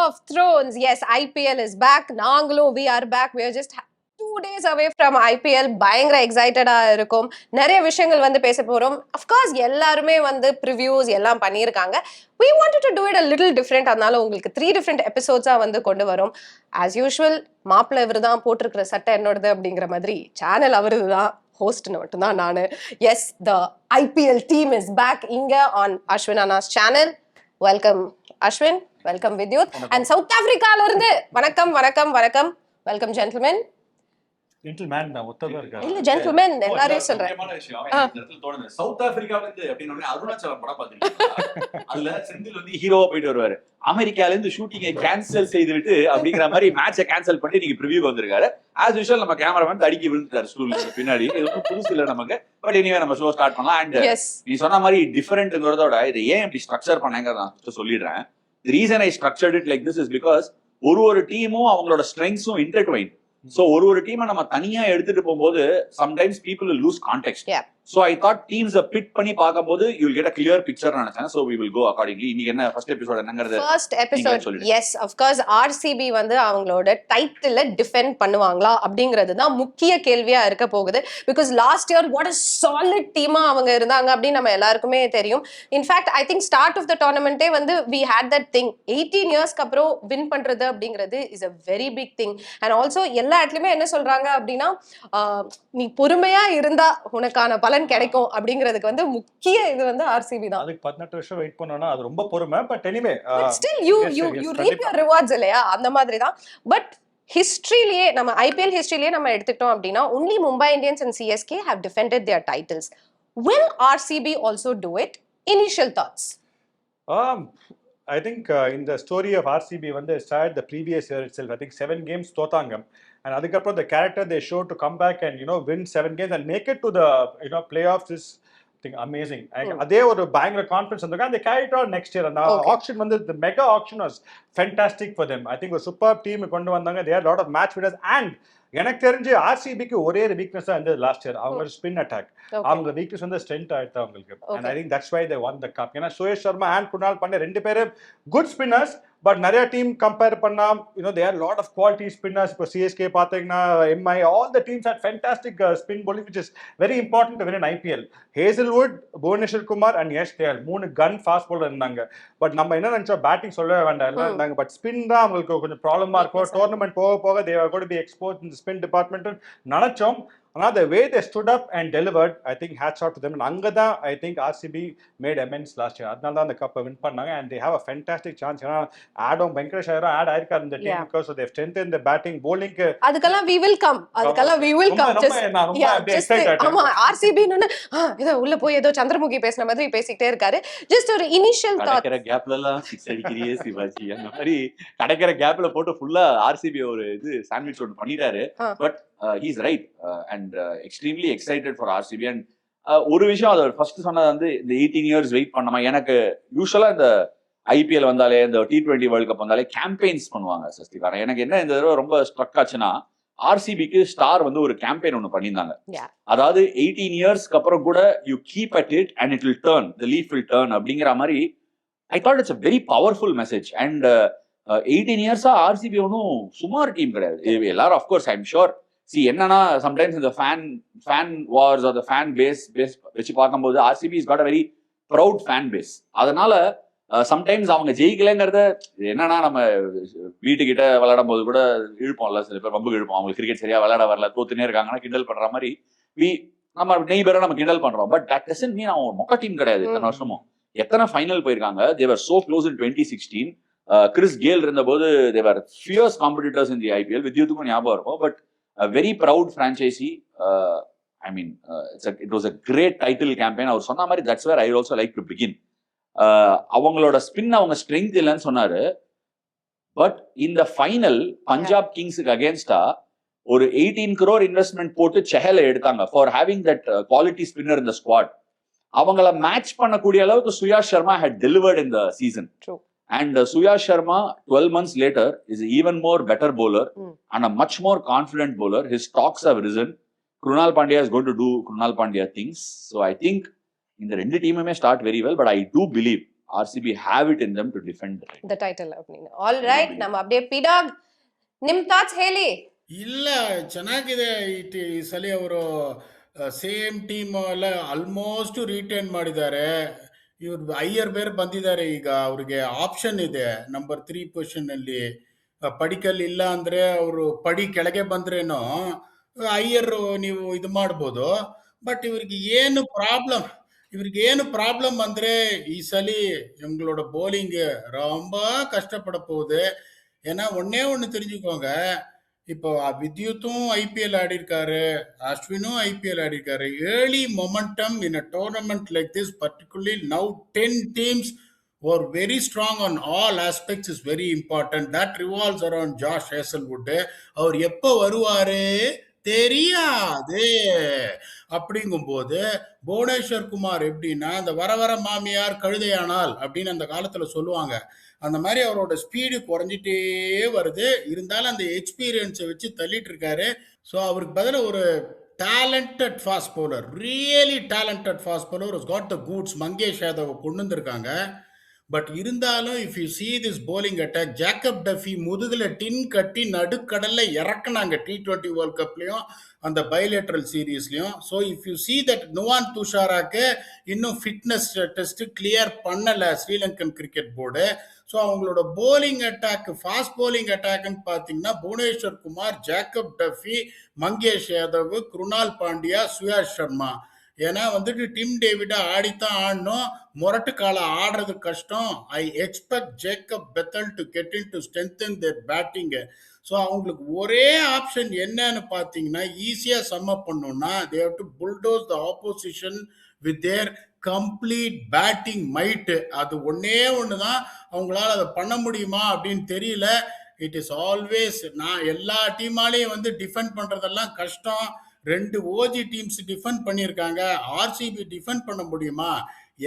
of Thrones. Yes, IPL is back. Naangalum, we are back. We are just 2 days away from IPL. பயங்கர எக்ஸைட்டடா இருக்கும். நிறைய விஷயங்கள் வந்து பேச போறோம். Of course, எல்லாருமே வந்து ப்ரிவ்யூஸ் எல்லாம் பண்ணியிருக்காங்க. We wanted to do it a little different. அதனால உங்களுக்கு 3 different episodes-ஆ வந்து கொண்டு வரோம். As usual, மாப்பிள்ளை இவர் தான் போட்டிருக்கிற சட்டை என்னோடது அப்படிங்கிற மாதிரி சேனல் அவரது தான். ஹோஸ்ட் மட்டும்தான் நானு. Yes, the IPL team is back இங்க ஆன் அஸ்வின் அண்ணாஸ் channel. Welcome Ashwin, welcome Vidyut. And South ஆப்பிரிக்கால இருந்து வணக்கம் வணக்கம் வணக்கம். Welcome gentleman. ஜென்டில்மேன் தான் ஒத்ததா இருக்காரு. இல்ல ஜென்டில்மேன் எல்லாரையும் சொல்றேன். முக்கியமான விஷயம் இந்த இடத்துல தோணுது. சவுத் ஆப்பிரிக்கால இருந்து அப்படினே அருணாச்சலம் படம் பாத்தீங்களா? அதுல செந்தில் வந்து ஹீரோவா போயிட்டு வருவாரு. அமெரிக்கால இருந்து ஷூட்டிங்கை கேன்சல் செய்துவிட்டு அப்படிங்கிற மாதிரி மேட்சை கேன்சல் பண்ணி நீங்க ப்ரிவியூ வந்திருக்காரு. ஆஸ் யூஷுவல் நம்ம கேமராமேன் தடிக்கி விழுந்துட்டாரு ஸ்டூலுக்கு பின்னாடி. இது வந்து புதுசு இல்ல நமக்கு. பட் எனிவே நம்ம ஷோ ஸ்டார்ட் பண்ணலாம். அண்ட் நீ சொன்ன மாதிரி டிஃபரெண்ட்ங்கிறதோட இதை ஏன் இப்படி ஸ்ட்ரக்சர் பண்ணாங்க நான் சொல்லிடுறேன். The reason I structured it like this is because ஒரு டீமும் அவங்களோட ஸ்ட்ரெங்க்ஸும் இன்டர்ட்வைன். So ஒரு டீமை நம்ம தனியா எடுத்துட்டு போகும்போது sometimes people will lose context. So I thought teams pit பண்ணி பார்க்கும்போது you will get a clear picture நினைச்சேன். So we will go accordingly. இன்னைக்கு என்ன ஃபர்ஸ்ட் எபிசோட் என்னங்கிறது? First episode yes of course RCB வந்து அவங்களோட டைட்டிலை டிஃபெண்ட் பண்ணுவாங்களா அப்படிங்கிறது தான் முக்கிய கேள்வியா இருக்க போகுது. because last year what a solid டீமா அவங்க இருந்தாங்க அப்படின்னு நம்ம எல்லாருக்குமே தெரியும். in fact I think start of the tournament வந்து we had that thing 18 yearsக்கு அப்புறம் வின் பண்றது அப்படிங்கிறது is a very big thing. and also எல்லா இடத்துலயுமே என்ன சொல்றாங்க அப்படின்னா நீ பொறுமையா இருந்தா உனக்கான பலன் கிடைக்கும் அப்படிங்கிறதுக்கு வந்து முக்கிய இது வந்து RCB தான். அதுக்கு 18 வருஷம் வெயிட் பண்ணனும்னா அது ரொம்ப பொறுமை. But anyway still you reap your rewards இல்லையா அந்த மாதிரி தான். பட் ஹிஸ்டரியிலேயே நம்ம IPL ஹிஸ்டரியிலேயே நம்ம எடுத்துக்கிட்டோம் அப்படின்னா only Mumbai Indians and CSK have defended their titles. Will RCB also do it? Initial thoughts. I think in the story of RCB வந்து started the previous year itself. I think 7 games தோத்தாங்க. And அதுக்கப்புறம் the character they showed to come back and win 7 games and make it to the playoffs is thing amazing. அதே ஒரு பயங்கர confidence வந்தாங்க. they carried on next year. அந்த auction வந்து the mega auction was fantastic for them. I think ஒரு super team கொண்டு வந்தாங்க. they had a lot of match winners and எனக்கு தெரிஞ்சு RCBக்கு ஒரே வீக்னஸ் தான் இருந்தது லாஸ்ட் இயர். அவங்க ஸ்பின் அட்டாக். அவங்க வீக்னஸ் வந்து ஸ்ட்ரென்த் ஆயிடுச்சு அவங்களுக்கு. and I think that's why they won the cup. ஏன்னா சுயேஷ் சர்மா and குணால் பாண்டே ரெண்டு பேரும் குட் ஸ்பின்னர்ஸ். பட் நிறைய டீம் கம்பேர் பண்ணா they had a lot of quality spinners. இப்போ CSK பாத்தீங்கன்னா MI all the teams had fantastic spin bowling which is very important to win an IPL. Hazelwood, Bhuvaneshwar Kumar and Yash Dayal மூணு கன் fast bowler இருந்தாங்க. But நம்ம என்ன நினைச்சோம் batting சொல்லவே வேண்டாம் எல்லாம் இருந்தாங்க. பட் ஸ்பின் தான் அவங்களுக்கு கொஞ்சம் ப்ராப்ளமா இருக்கும். டோர்னமெண்ட் போக போக they are going to be exposed in the spin department நினைச்சோம். ஆனால் the way they stood up and delivered, I think hats off to them. And அங்கே தான் I think RCB made amends last year. அதனால தான் அந்த கப்பை win பண்ணாங்க. and they have a fantastic chance. ஏன்னா ஆடும் வெங்கடேஷ் ஐயரும் ஆட் ஆயிருக்காரு இந்த team because they have strengthened the batting bowling. அதுக்கெல்லாம் we will come. ஆமா RCB ன்னு ஏதோ உள்ள போய் ஏதோ சந்திரமுகி பேசின மாதிரி பேசிட்டே இருக்காரு. ஜஸ்ட் ஒரு இனிஷியல் தாட். கடக்கற கேப்ல எல்லாம் 6 அடிக்கிறியே சிவாஜி அந்த மாதிரி கடக்கற கேப்ல போட்டு ஃபுல்லா RCB ஒரு இது சாண்ட்விச் ஒன்னு பண்ணிட்டாரு. But he is right and extremely excited for RCB. and ஒரு விஷயம் அது ஃபர்ஸ்ட் சொன்னது வந்து இந்த 18 years வெயிட் பண்ணமா. எனக்கு யூசுவலா இந்த IPL வந்தாலே இந்த T20 வேர்ல்ட் கப் வந்தாலே கேம்பெயின்ஸ் பண்ணுவாங்க சஸ்திகாரன். எனக்கு என்ன இந்த தடவை ரொம்ப ஸ்ட்ரக் ஆச்சுன்னா RCBக்கு ஸ்டார் வந்து ஒரு கேம்பெயின் ஒன்று பண்ணியிருந்தாங்க. அதாவது 18 இயர்ஸ்க்கு அப்புறம் கூட you keep at it and it will turn, the leaf will turn அப்படிங்கிற மாதிரி. I thought it's a very powerful message. and 18 இயர்ஸா RCB ஒன்றும் சுமார் டீம் கிடையாது. எல்லாரும் அஃப்கோர்ஸ் ஐ எம் ஷுர் என்னன்னா சம்டைம்ஸ் இந்த fan wars or the fan base வச்சு பார்க்கும்போது RCB has got a very proud fan base. அதனால சம்டைம்ஸ் அவங்க ஜெயிக்கலைங்கிறத என்னன்னா நம்ம வீட்டுக்கிட்ட விளையாடும் போது கூட இழுப்போம்ல, சில பேர் வம்புக்கு இழுப்போம். அவங்களுக்கு கிரிக்கெட் சரியா விளையாட வரல, தோத்துனே இருக்காங்கன்னா கிண்டல் பண்ற மாதிரி நம்ம நெய்பரை நம்ம கிண்டல் பண்றோம். பட் தட் டசன்ட் மீன் அவங்க மொக்க டீம் கிடையாது. இத்தனை வருஷமும் எத்தனை ஃபைனல் போயிருக்காங்க. they were so close in 2016. Chris Khel இருந்தபோது they were fierce competitors in the IPL. வித்யுத்துக்கும் ஞாபகம் இருக்கும். But a very proud franchisee. I mean it was a great title campaign. அவர் சொன்ன மாதிரி that's where I also like to begin. அவங்களோட spin அவங்க strength இல்லைன்னு சொன்னாரு. But இந்த ஃபைனல் பஞ்சாப் கிங்ஸுக்கு அகேன்ஸ்டா ஒரு 18 crore இன்வெஸ்ட்மெண்ட் போட்டு செஹலை எடுத்தாங்க for having that quality spinner இந்த ஸ்குவாட். அவங்கள மேட்ச் பண்ணக்கூடிய அளவுக்கு Suyash Sharma had delivered in the season. And Suyash Sharma 12 months later is an even more better bowler and a much more confident bowler. His stocks have risen. Krunal Pandya is going to do Krunal Pandya things. So I think in the rendu teamume start very well, but I do believe RCB have it in them to defend the title. the title அப்படின்னு all right ನಮ್ಮ update ಪಿಡಾಗ್ ನಿಮ್ thoughts ಹೇಳಿ ಇಲ್ಲ ಚೆನ್ನಾಗಿದೆ ಈ ಸಲ ಅವರು same team ಎಲ್ಲ ಆಲ್ಮೋಸ್ಟ್ ರಿಟೈನ್ ಮಾಡಿದ್ದಾರೆ. ಇವ್ರು ಅಯ್ಯರ್ ಬೇರೆ ಬಂದಿದ್ದಾರೆ, ಈಗ ಅವ್ರಿಗೆ ಆಪ್ಷನ್ ಇದೆ ನಂಬರ್ 3 ಪೊಸಿಷನ್ನಲ್ಲಿ. ಪಡಿಕಲ್ ಇಲ್ಲ ಅಂದರೆ ಅವರು ಪಡಿ ಕೆಳಗೆ ಬಂದ್ರೇನೋ ಅಯ್ಯರ್ ನೀವು ಇದು ಮಾಡ್ಬೋದು. பட் இவருக்கு ಏನು ப்ராப்ளம் ಅಂದರೆ ಈ ಸಲ இவங்களோட போலிங் ரொம்ப கஷ்டப்பட போகுது. ஏன்னா ஒன்று தெரிஞ்சுக்கோங்க, இப்போ வித்யுத்தும் ஐபிஎல் ஆடிருக்காரு, அஸ்வினும் ஐபிஎல் ஆடிருக்காரு. Early momentum in a tournament like this, particularly now 10 teams were very strong on all aspects is very important. That revolves around Josh Hazelwood. அவர் எப்போ வருவாரு தெரியாது. அப்படிங்கும்போது புவனேஸ்வர் குமார் எப்படின்னா, அந்த வர வர மாமியார் கழுதையானால் அப்படின்னு அந்த காலத்தில் சொல்லுவாங்க. அந்த மாதிரி அவரோட ஸ்பீடு குறைஞ்சிட்டே வருது. இருந்தாலும் அந்த எக்ஸ்பீரியன்ஸை வச்சு தள்ளிட்டு இருக்காரு. ஸோ அவருக்கு பதிலாக ஒரு talented fast bowler, really talented fast bowler has got the goods, Mangesh யாதவை கொண்டு வந்திருக்காங்க. பட் இருந்தாலும் if you see this bowling attack, Jacob Duffy முதுகில் டின் கட்டி நடுக்கடல்ல இறக்குனாங்க T20 வேர்ல்ட் கப்லையும் அந்த பைலேட்ரல் சீரீஸ்லையும். So if you see that Nuwan துஷாராக்கு இன்னும் ஃபிட்னஸ் டெஸ்ட் கிளியர் பண்ணலை ஸ்ரீலங்கன் கிரிக்கெட் போர்டு. ஸோ அவங்களோட போலிங் அட்டாக், ஃபாஸ்ட் போலிங் அட்டாக்னு பார்த்தீங்கன்னா புவனேஸ்வர் குமார், ஜேக்கப் டஃபி, மங்கேஷ் யாதவ், குருணால் பாண்டியா, சுயாஷ் சர்மா. ஏன்னா வந்துட்டு டிம் டேவிடா ஆடித்தான் ஆடணும், முரட்டு காலை ஆடுறது கஷ்டம். I expect Jacob Bethell to get in to strengthen their batting. So அவங்களுக்கு ஒரே ஆப்ஷன் என்னன்னு பார்த்தீங்கன்னா, ஈஸியாக சம்மப் பண்ணணும்னா they have to bulldoze the opposition with their complete batting might. அது ஒன்று தான். அவங்களால அதை பண்ண முடியுமா அப்படின்னு தெரியல. இட் இஸ் ஆல்வேஸ், நான் எல்லா டீமாலையும் வந்து டிஃபெண்ட் பண்ணுறதெல்லாம் கஷ்டம். 2 ஓஜி டீம்ஸ் டிஃபெண்ட் பண்ணியிருக்காங்க, ஆர்சிபி டிஃபெண்ட் பண்ண முடியுமா?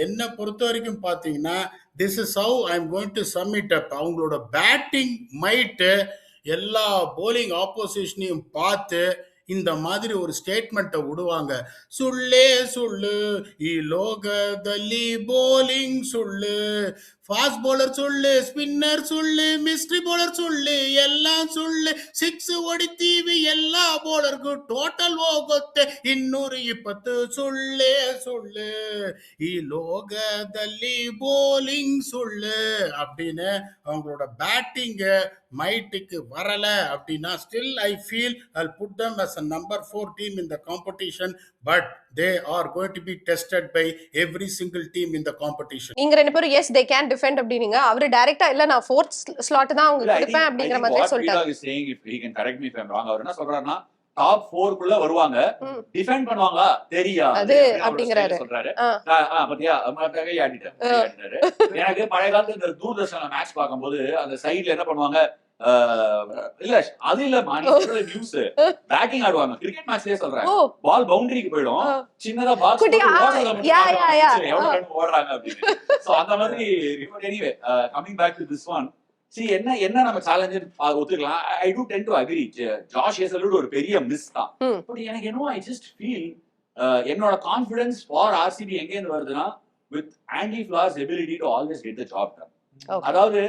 என்னை பொறுத்த வரைக்கும் பார்த்தீங்கன்னா, this is how I am going to sum it up. அவங்களோட பேட்டிங் மைட்டு எல்லா போலிங் ஆப்போசிஷனையும் பார்த்து இந்த மாதிரி ஒரு ஸ்டேட்மெண்ட்டை விடுவாங்க. ಸುಳ್ಳೇ ಸುಳ್ಳು ಈ ಲೋಕದಲ್ಲಿ ಬೋಲಿಂಗ್ ಸುಳ್ಳು, ಫಾಸ್ಟ್ ಬೌಲರ್ ಸುಳ್ಳು, ಸ್ಪಿನ್ನರ್ ಸುಳ್ಳು, ಮಿಸ್ಟ್ರಿ ಬೌಲರ್ ಸುಳ್ಳು, ಎಲ್ಲ ಸುಳ್ಳು. 6 ಹೊಡಿತೀವಿ ಎಲ್ಲ ಬೌಲರ್ಗೂ ಟೋಟಲ್ ಹೋಗುತ್ತೆ 220. ಸುಳ್ಳೇ ಸುಳ್ಳು ಈ லோகದಲ್ಲಿ போலிங் சுள்ளு அப்படின்னு அவங்களோட பேட்டிங் மைட்டுக்கு வரல அப்படின்னா, still I feel I'll put them as a number 4 team in the competition, but they are going to be tested by every single team in the competition. நீங்க ரெண்டு பேரும் yes they can defend அப்படினீங்க, அவரு டைரக்டா இல்ல நான் 4th slot தான் அவங்க கொடுப்பேன் அப்படிங்கற மாதிரி சொல்லிட்டாரு. He is saying, if he can correct me if I'm wrong, அவர் என்ன சொல்றாருன்னா டாப் 4 குள்ள வருவாங்க, டிஃபெண்ட் பண்ணுவாங்க தெரியாது அப்படிங்கறாரு. சொல்றாரு பாத்தியா, அம்மாக்காக ஆடிட்டாரு. எனக்கு பழைய காலத்துல இந்த தூர்தர்ஷன்ல மேட்ச் பாக்கும்போது அந்த சைடுல என்ன பண்ணுவாங்க, இல்ல அது இல்ல நியூஸ் பேட்டிங் ஆடுவாங்க கிரிக்கெட் மேட்ச்லயே சொல்றாங்க, பால் பவுண்டரிக்கு போயிடும், சின்னதா பாக்ஸ் ஓடுறாங்க அப்படின்னு. சோ அந்த மாதிரி anyway coming back to this one, என்ன நம்ம சேலஞ்சு ஒத்துக்கலாம். I do tend to agree, Josh Hazlewood ஒரு பெரிய மிஸ் தான். பட் எனக்கு என்னவோ ஐ ஜஸ்ட் ஃபீல் என்னோட கான்ஃபிடன்ஸ் ஃபார் ஆர்சிபி எங்க இருந்து வருதுன்னா, with Andy Flower's ability to always get the job done. அதாவது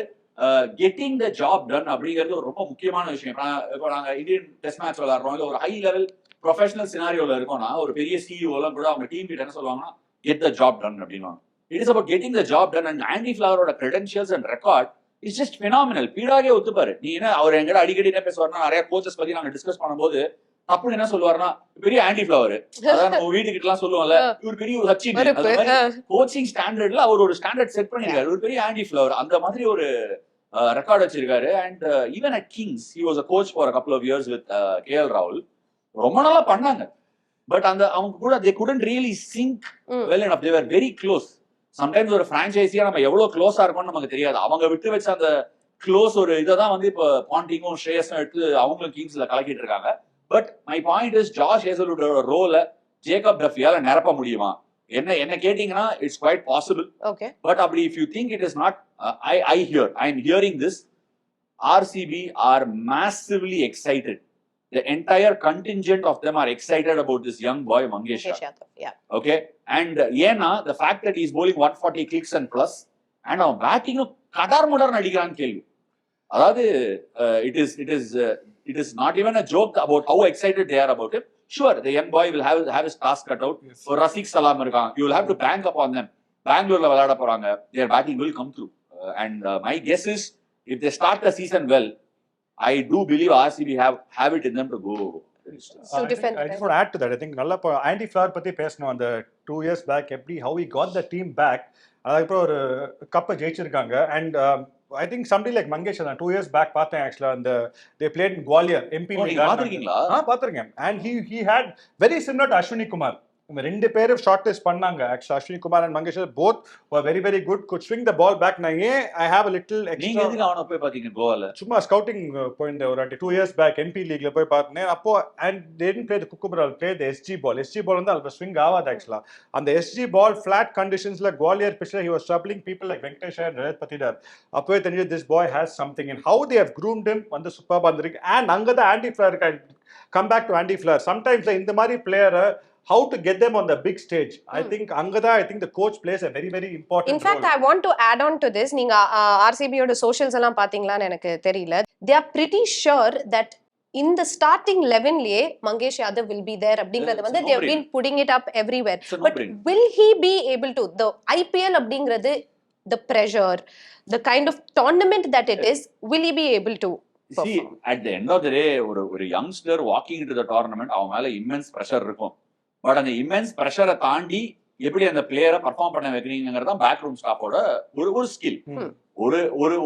கெட்டிங் த ஜாப் டன் அப்படிங்கிறது ஒரு ரொம்ப முக்கியமான விஷயம். இப்போ நாங்க இந்தியன் டெஸ்ட் மேட்ச் விளையாடுறோம், இல்ல ஒரு ஹை லெவல் ப்ரொஃபஷனல் சினாரியோல இருக்கோம்னா, ஒரு பெரிய சிஇஓ எல்லாம் கூட அவங்க டீம் கிட்ட என்ன சொல்லுவாங்கன்னா, கெட் த ஜாப் டன் அப்படின்னு. It is about getting the job done. And Andy ஃபிளாரோட credentials and record it's just phenomenal. பீடாகே ஒத்துப்பாரு. நீ என்ன அவர் எங்கிட்ட அடிக்கடி என்ன பேசுவாருன்னா, நிறைய கோச்சஸ் பத்தி நாங்க டிஸ்கஸ் பண்ணும்போது தப்புன்னு என்ன சொல்லுவாருன்னா, பெரிய ஆண்டி ஃபிளவர், அதான் நம்ம வீட்டுக்கிட்ட எல்லாம் சொல்லுவோம்ல, இவர் பெரிய ஒரு சச்சின், அந்த மாதிரி கோச்சிங் ஸ்டாண்டர்ட்ல அவர் ஒரு ஸ்டாண்டர்ட் செட் பண்ணிருக்காரு, ஒரு பெரிய ஆண்டி ஃபிளவர், அந்த மாதிரி ஒரு ரெக்கார்ட் வச்சிருக்காரு. And even at Kings he was a coach for a couple of years with KL ராகுல். ரொம்ப நாளா பண்ணாங்க. பட் அந்த அவங்க கூட they couldn't really sync well enough. They were very close. Sometimes ஒரு பிரான்ச்சைஸியா நம்ம எவ்வளவு க்ளோஸா இருக்கோம்னு நமக்கு தெரியாது. அவங்க விட்டு வச்ச அந்த க்ளோஸ் ஒரு இதான் வந்து இப்போ பாண்டிங்கும் ஸ்ரேயஸும் எடுத்து அவங்களும் கிங்ஸ்ல கலக்கிட்டு இருக்காங்க. But my point is, Josh ஹேசல்வுட்டோட ரோல ஜேக்கப் டஃபியால நிரப்ப முடியுமா? என்ன கேட்டீங்கன்னா, இட்ஸ் குவைட் பாசிபிள். பட் அப்படி if you think it is not, I am hearing this, RCB are massively excited. The entire contingent of them are excited about this young boy Mangesh Yadav. Okay, and the fact that he's bowling 140 kicks and plus, and அவன் பேட்டிங்கும் Qatar முடார்னு அடிக்கிறான்னு கேள்வி. அதாவது it is not even a joke about how excited they are about it. Sure, the young boy will have his task cut out. For Rafiq Salam irukkan, you will have to bank upon them. Bangalore la velada poranga, their batting will come through. And my guess is, if they start the season well, I do believe RCB have it in them to go. To I defend just want to add to that. I think நல்லா aunty flower பத்தி பேசணும். அந்த 2 years back எப்படி how he got the team back. அதுக்கப்புறம் ஒரு கப்பை ஜெயிச்சிருக்காங்க. And I think somebody like Mangesh 2 years back பார்த்தேன் ஆக்சுவலா. அந்த they played in Gwalior MP நீங்க பாத்திருக்கீங்களா? பாத்திருக்கேன். and he had very similar to Ashwini Kumar. இவங்க ரெண்டு பேரும் ஷார்ட் லிஸ்ட் பண்ணாங்க. ஆக்சுவலா Ashwini Kumar and Mangesh both were very very good, could swing the ball back. நான் ஏன் I have a little நீங்க extra எதுக்கு அவனை போய் பாத்தீங்க கோவால? சும்மா ஸ்கவுட்டிங் போயிருந்தேன் ஒரு 2 years back MP லீக்ல போய் பார்த்தேன். அப்போ and they didn't play the Kukubral, play the SG ball. SG ball வந்து அது ஸ்விங் ஆகாது ஆக்சுவலா. அந்த SG ball flat conditionsல Gwalior pitchல he was troubling people like Venkatesh and Rajat Patidar. அப்பவே தெரிஞ்சு this boy has something, and how they have groomed him வந்து சூப்பரா இருந்திருக்கு. and அங்க தான் Andy Flower come back to Andy Flower. Sometimes இந்த மாதிரி player how to get them on the big stage. I think angada, I think the coach plays a very very important In fact, role. I want to add on to this. நீங்க RCB யோட socials எல்லாம் பாத்தீங்களான்னு எனக்கு தெரியல. They are pretty sure that in the starting 11லயே Mangesh Yadav will be there அப்படிங்கறது வந்து they have been putting it up everywhere. But will he be able to, the IPL அப்படிங்கிறது, the pressure, the kind of tournament that it is, will he be able to perform? See, at the end of the day, ஒரு youngster walking into the tournament, அவன் மேல immense pressure இருக்கும். But அந்த immense ப்ரெஷரை தாண்டி எப்படி அந்த பிளேயரை பர்ஃபார்ம் பண்ண வைக்கிறீங்கிறது தான் பேக் ரூம் ஸ்டாஃபோட ஒரு ஸ்கில்.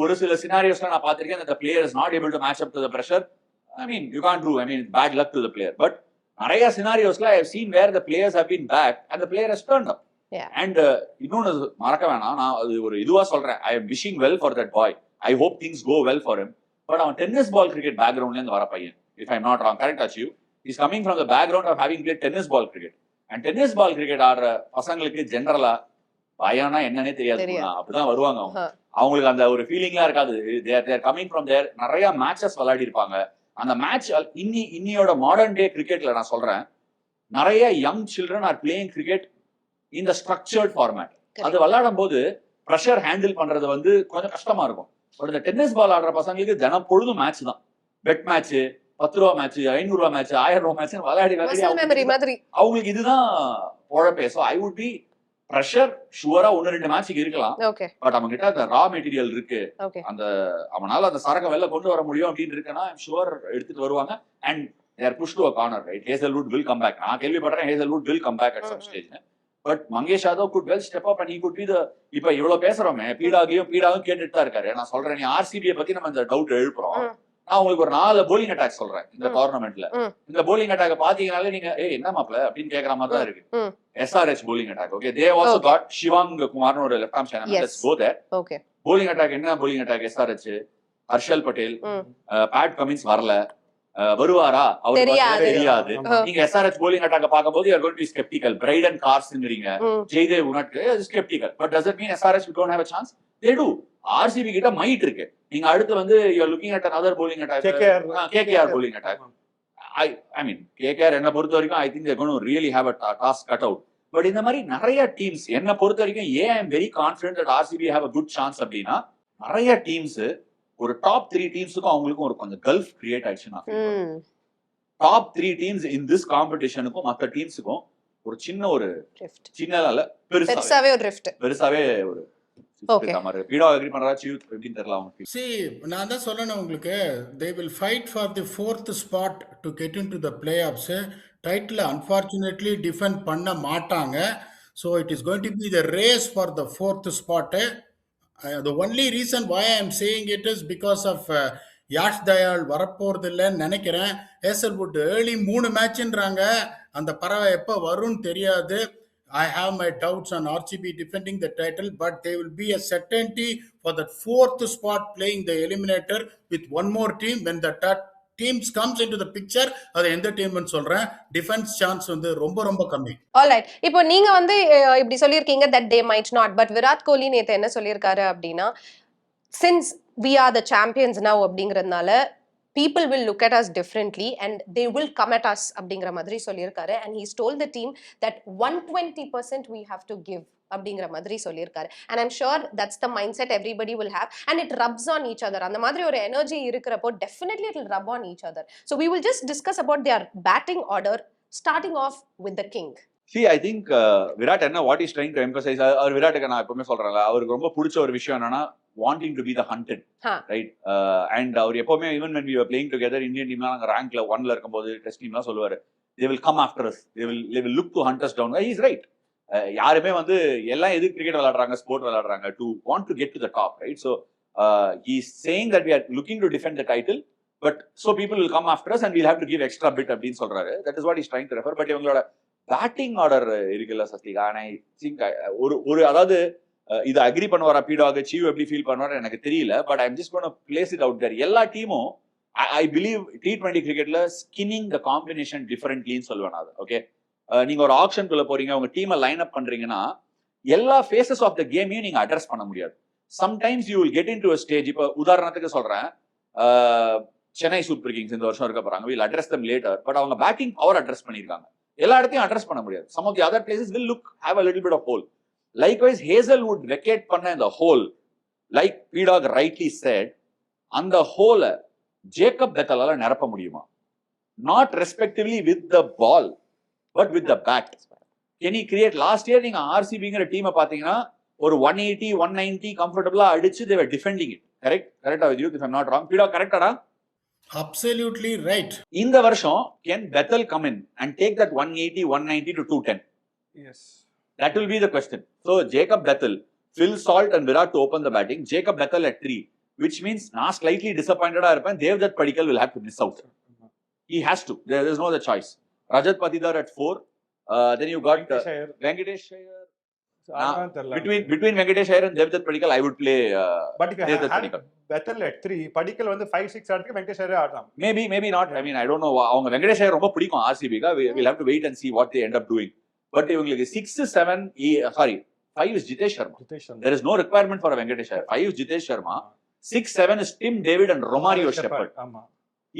ஒரு சில சினாரியோஸ்ல நான் பார்த்திருக்கேன், அந்த player is not able to match up to the pressure. I mean you can't do, I mean bad luck to the player. But நிறைய சினாரியோஸ்ல I have seen where the players have been back and the player has turned up. And இன்னொன்னு மறக்க வேணாம், நான் அது ஒரு இதுவா சொல்றேன், I am wishing well for that boy. I hope things go well for him. But அவன் tennis ball cricket பேக்ரவுண்ட்ல இருந்து வர பையன். If I am not wrong, correct achieve. He's coming from the background of having played tennis ball cricket. And tennis ball cricket ஆடுற பசங்களுக்கு ஜெனரலா பயம்னா என்னன்னே தெரியாது. அப்படிதான் வருவாங்க அவங்க. அவங்களுக்கு அந்த ஒரு ஃபீலிங்லாம் இருக்காது. தேர் கமிங் ஃப்ரம் தேர். நிறைய மேட்சஸ் விளையாடி இருப்பாங்க. அந்த மேட்ச் இன்னியோட மாடர்ன் டே கிரிக்கெட்ல நான் சொல்றேன், நிறைய young children are playing cricket in the structured format. அது விளையாடும் போது ப்ரெஷர் ஹேண்டில் பண்றது வந்து கொஞ்சம் கஷ்டமா இருக்கும். பட் இந்த டென்னிஸ் பால் ஆடுற பசங்களுக்கு தினம் பொழுதும் மேட்ச் தான். பெட் மேட்ச், 10 ரூபா மேட்ச், 500 ரூபா மேட்ச், 1000 ரூபா மேட்ச் விளையாடி அவங்களுக்கு இதுதான் பொழப்பே. So I would be pressure ஷுவரா 1-2 மேட்சுக்கு இருக்கலாம். பட் அவங்க கிட்ட அந்த ரா மெட்டீரியல் இருக்கு, அந்த அவனால அந்த சரக்க வெளில கொண்டு வர முடியும் அப்படின்னு இருக்குன்னா ஷுவர் எடுத்துட்டு வருவாங்க. And they are pushed to a corner, right? Hazelwood will come back. நான் கேள்விப்படுறேன் Hazelwood will come back at some stage. But Mangesh Yadav could well step up and he could be the, இப்ப இவ்வளவு பேசுறோமே பீடாகும் கேட்டுட்டு தான் இருக்காரு. நான் சொல்றேன், நீ ஆர்சிபியை பத்தி நம்ம இந்த டவுட் எழுப்புறோம். நான் உங்களுக்கு ஒரு 4 போலிங் அட்டாக் சொல்றேன் இந்த டோர்னமெண்ட்ல. இந்த போலிங் அட்டாக் பாத்தீங்கன்னாலே நீங்க என்ன மாப்ள அப்படின்னு கேக்குற மாதிரி தான் இருக்கு. SRH bowling attack. Okay, they also got Shivang குமார்னு ஒரு left arm spinner. Let's go there. Okay, bowling attack என்ன bowling attack? SRH, Harshal Patel, Pat Cummins வரல, வருவாரா அவருக்கு தெரியாது. நீங்க SRH போலிங் அட்டாக் பாக்கும்போது you are going to be skeptical. Brydon கார்ஸ்ங்கறீங்க, Jaydev Unadkat skeptical. But does it mean SRH don't have a chance? They do. RCB கிட்ட might இருக்கு. நீங்க அடுத்து வந்து you are looking at another bowling attack, KKR bowling attack. I mean KKR என்ன பொறுத்த வரைக்கும் I think they're going to really have a task cut out. But இந்த மாதிரி நிறைய டீம்ஸ் என்ன பொறுத்த வரைக்கும் I am very confident that RCB have a good chance அப்படின்னா, நிறைய டீம்ஸ் ஒரு டாப் 3 டீம்ஸுக்கும் அவங்களுக்கும் ஒரு கொஞ்சம் கல்ஃப் கிரியேட் ஆயிடுச்சுன்னா, டாப் 3 டீம்ஸ் இன் திஸ் காம்படிஷனுக்கும் மற்ற டீம்ஸுக்கும் ஒரு சின்ன பெருசாவே ஒரு நான் தான் சொல்லணும் உங்களுக்கு, they will fight for the 4th spot to get into the playoffs. Title unfortunately defend பண்ண மாட்டாங்க. So it is going to be the race for the 4th spot. The only reason why I am saying it is because of Yash Dayal வரப்போறது இல்லைன்னு நினைக்கிறேன். Hazlewood early 3 மேட்ச்ன்றாங்க, அந்த பறவை எப்போ வரும்னு தெரியாது. I have my doubts on RCB defending the title, but there will be a certainty for the 4th spot playing the eliminator with one more team. When the teams comes into the picture, அது எந்த டீம்னு சொல்றேன், defence chance வந்து ரொம்ப கம்மி. Alright, இப்போ நீங்க வந்து இப்படி சொல்லியிருக்கீங்க that they might not, but Virat Kohli நேத்து என்ன சொல்லியிருக்காரு அப்படின்னா, since we are the champions now அப்படிங்கறதுனால people will look at us differently and they will come at us அப்படிங்கிற மாதிரி சொல்லியிருக்காரு. And he's told the team that 120% we have to give அப்படிங்கிற மாதிரி சொல்லியிருக்காரு. And I'm sure that's the mindset everybody will have and it rubs on each other. அந்த மாதிரி ஒரு energy இருக்கிறப்போ definitely it will rub on each other. So we will just discuss about their batting order starting off with the king. See, I think Virat என்ன what is trying to emphasise, அவர் விராட்டுக்கு நான் எப்பவுமே சொல்றேன்ல, அவருக்கு ரொம்ப பிடிச்ச ஒரு விஷயம் என்னன்னா wanting to be the hunted, right? And அவர் எப்பவுமே even when we were playing together Indian teamல நாங்க ரேங்க்ல 1ல இருக்கும்போது டெஸ்ட் டீம்லாம் சொல்லுவாரு, they will come after us, they will look to hunt us down. He is right. யாருமே வந்து எல்லாம் எது கிரிக்கெட் விளையாடுறாங்க, sport விளையாடுறாங்க to want to get to the top, right? So he is saying that we are looking to defend the title, but so people will come after us and we'll have to give extra bit அப்படின்னு சொல்றாரு. That is what he is trying to refer. But இவங்களோட batting order இருக்குல்ல Sasthika, I think ஒரு அதாவது இதை agri பண்ணுவாரா பீடாக, sieve எப்படி feel பண்ணுவாரு எனக்கு தெரியல. But I'm just gonna place it out there. எல்லா டீமும் ஐ பிலீவ் T20 கிரிக்கெட்ல ஸ்கின்னிங் த காம்பினேஷன் டிஃபரெண்ட்லின்னு சொல்லுவேன் அது. ஓகே, நீங்க ஒரு ஆக்ஷனுக்குள்ள போறீங்க, உங்க டீமை லைன் அப் பண்றீங்கன்னா எல்லா ஃபேசஸ் ஆஃப் த கேமையும் நீங்க அட்ரஸ் பண்ண முடியாது. Sometimes you will get in to stage. இப்போ உதாரணத்துக்கு சொல்றேன், சென்னை சூப்பர் கிங்ஸ் இந்த வருஷம் இருக்க போறாங்க, will address them later. But அவங்க பேட்டிங் பவர் அட்ரஸ் பண்ணிருக்காங்க, எல்லா இடத்தையும் அட்ரஸ் பண்ண முடியாது. Some of the other places will have a little bit of hole. Likewise, Hazelwood vacate பண்ண இந்த hole, like P-Dog rightly said, அந்த hole ஜேக்கப் பெத்தலால நிரப்ப முடியுமா? Not respectively with the ball, but with the bat. Can he create? Last year நீங்க RCBங்கிற டீமை பாத்தீங்கன்னா ஒரு 180, 190 கம்ஃபர்டபுளா அடிச்சு they were defending it. Correct with you if I'm not wrong. P-Dog correct-ஆடா? Absolutely right. இந்த வருஷம் can Bethel come in and take that 180, 190 to 210? Yes. That will be the question. So Jacob Bethel, Phil Salt and Virat to open the batting. Jacob Bethel at 3, which means நான் slightly disappointed இருப்பேன். Devdutt Padikkal will have to miss out. He has to. There is no other choice. Rajat Patidar at 4. Then you got Venkatesh Iyer. Between Venkatesh Iyer and Devdutt Padikkal, I would play but if you Devdutt have Padikkal. Bethel at 3, Padikkal வந்து 5-6 ஆடுறதுக்கு வெங்கடேஷ் ஐயர் ஆடலாம். Maybe not. I mean, I don't know. அவங்க வெங்கடேஷ் ஐயர் ரொம்ப பிடிக்கும் RCB-க்கு. We'll have to wait and see what they end up doing. But இவங்களுக்கு 6, 7, 5 is Jitesh Sharma. There is no requirement for a Venkatesh Iyer. 5 is Jitesh Sharma. 6, 7 is Tim David and Romario Shepherd. ஆமா,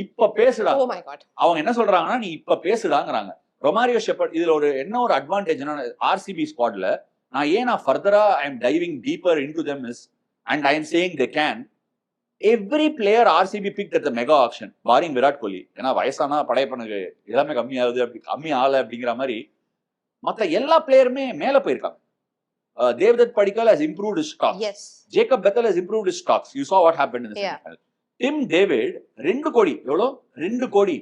இப்ப பேசுடா. Oh my god. அவங்க என்ன சொல்றாங்கன்னா நீ இப்ப பேசுடாங்கறாங்க. Romario shepherd இதுல ஒரு என்ன ஒரு அட்வான்டேஜ்னா RCB ஸ்குவாட்ல நான் ஃபர்தரா I am diving deeper into them is and I am saying they can. Every player RCB picked at the mega auction barring Virat Kohli. ஏன்னா வயசானா படையப்பனுக்கு எல்லாமே கம்மியாகுது, அப்படி கம்மி ஆகல அப்படிங்கிற மாதிரி மற்ற எல்லா பிளேயருமே மேல போயிருக்காங்க. Devdutt Padikkal has improved his stocks. Yes. Jacob Bethel has improved his stocks. You saw what happened in the semifinal. Tim David 2 கோடி, எவ்வளோ 2 கோடி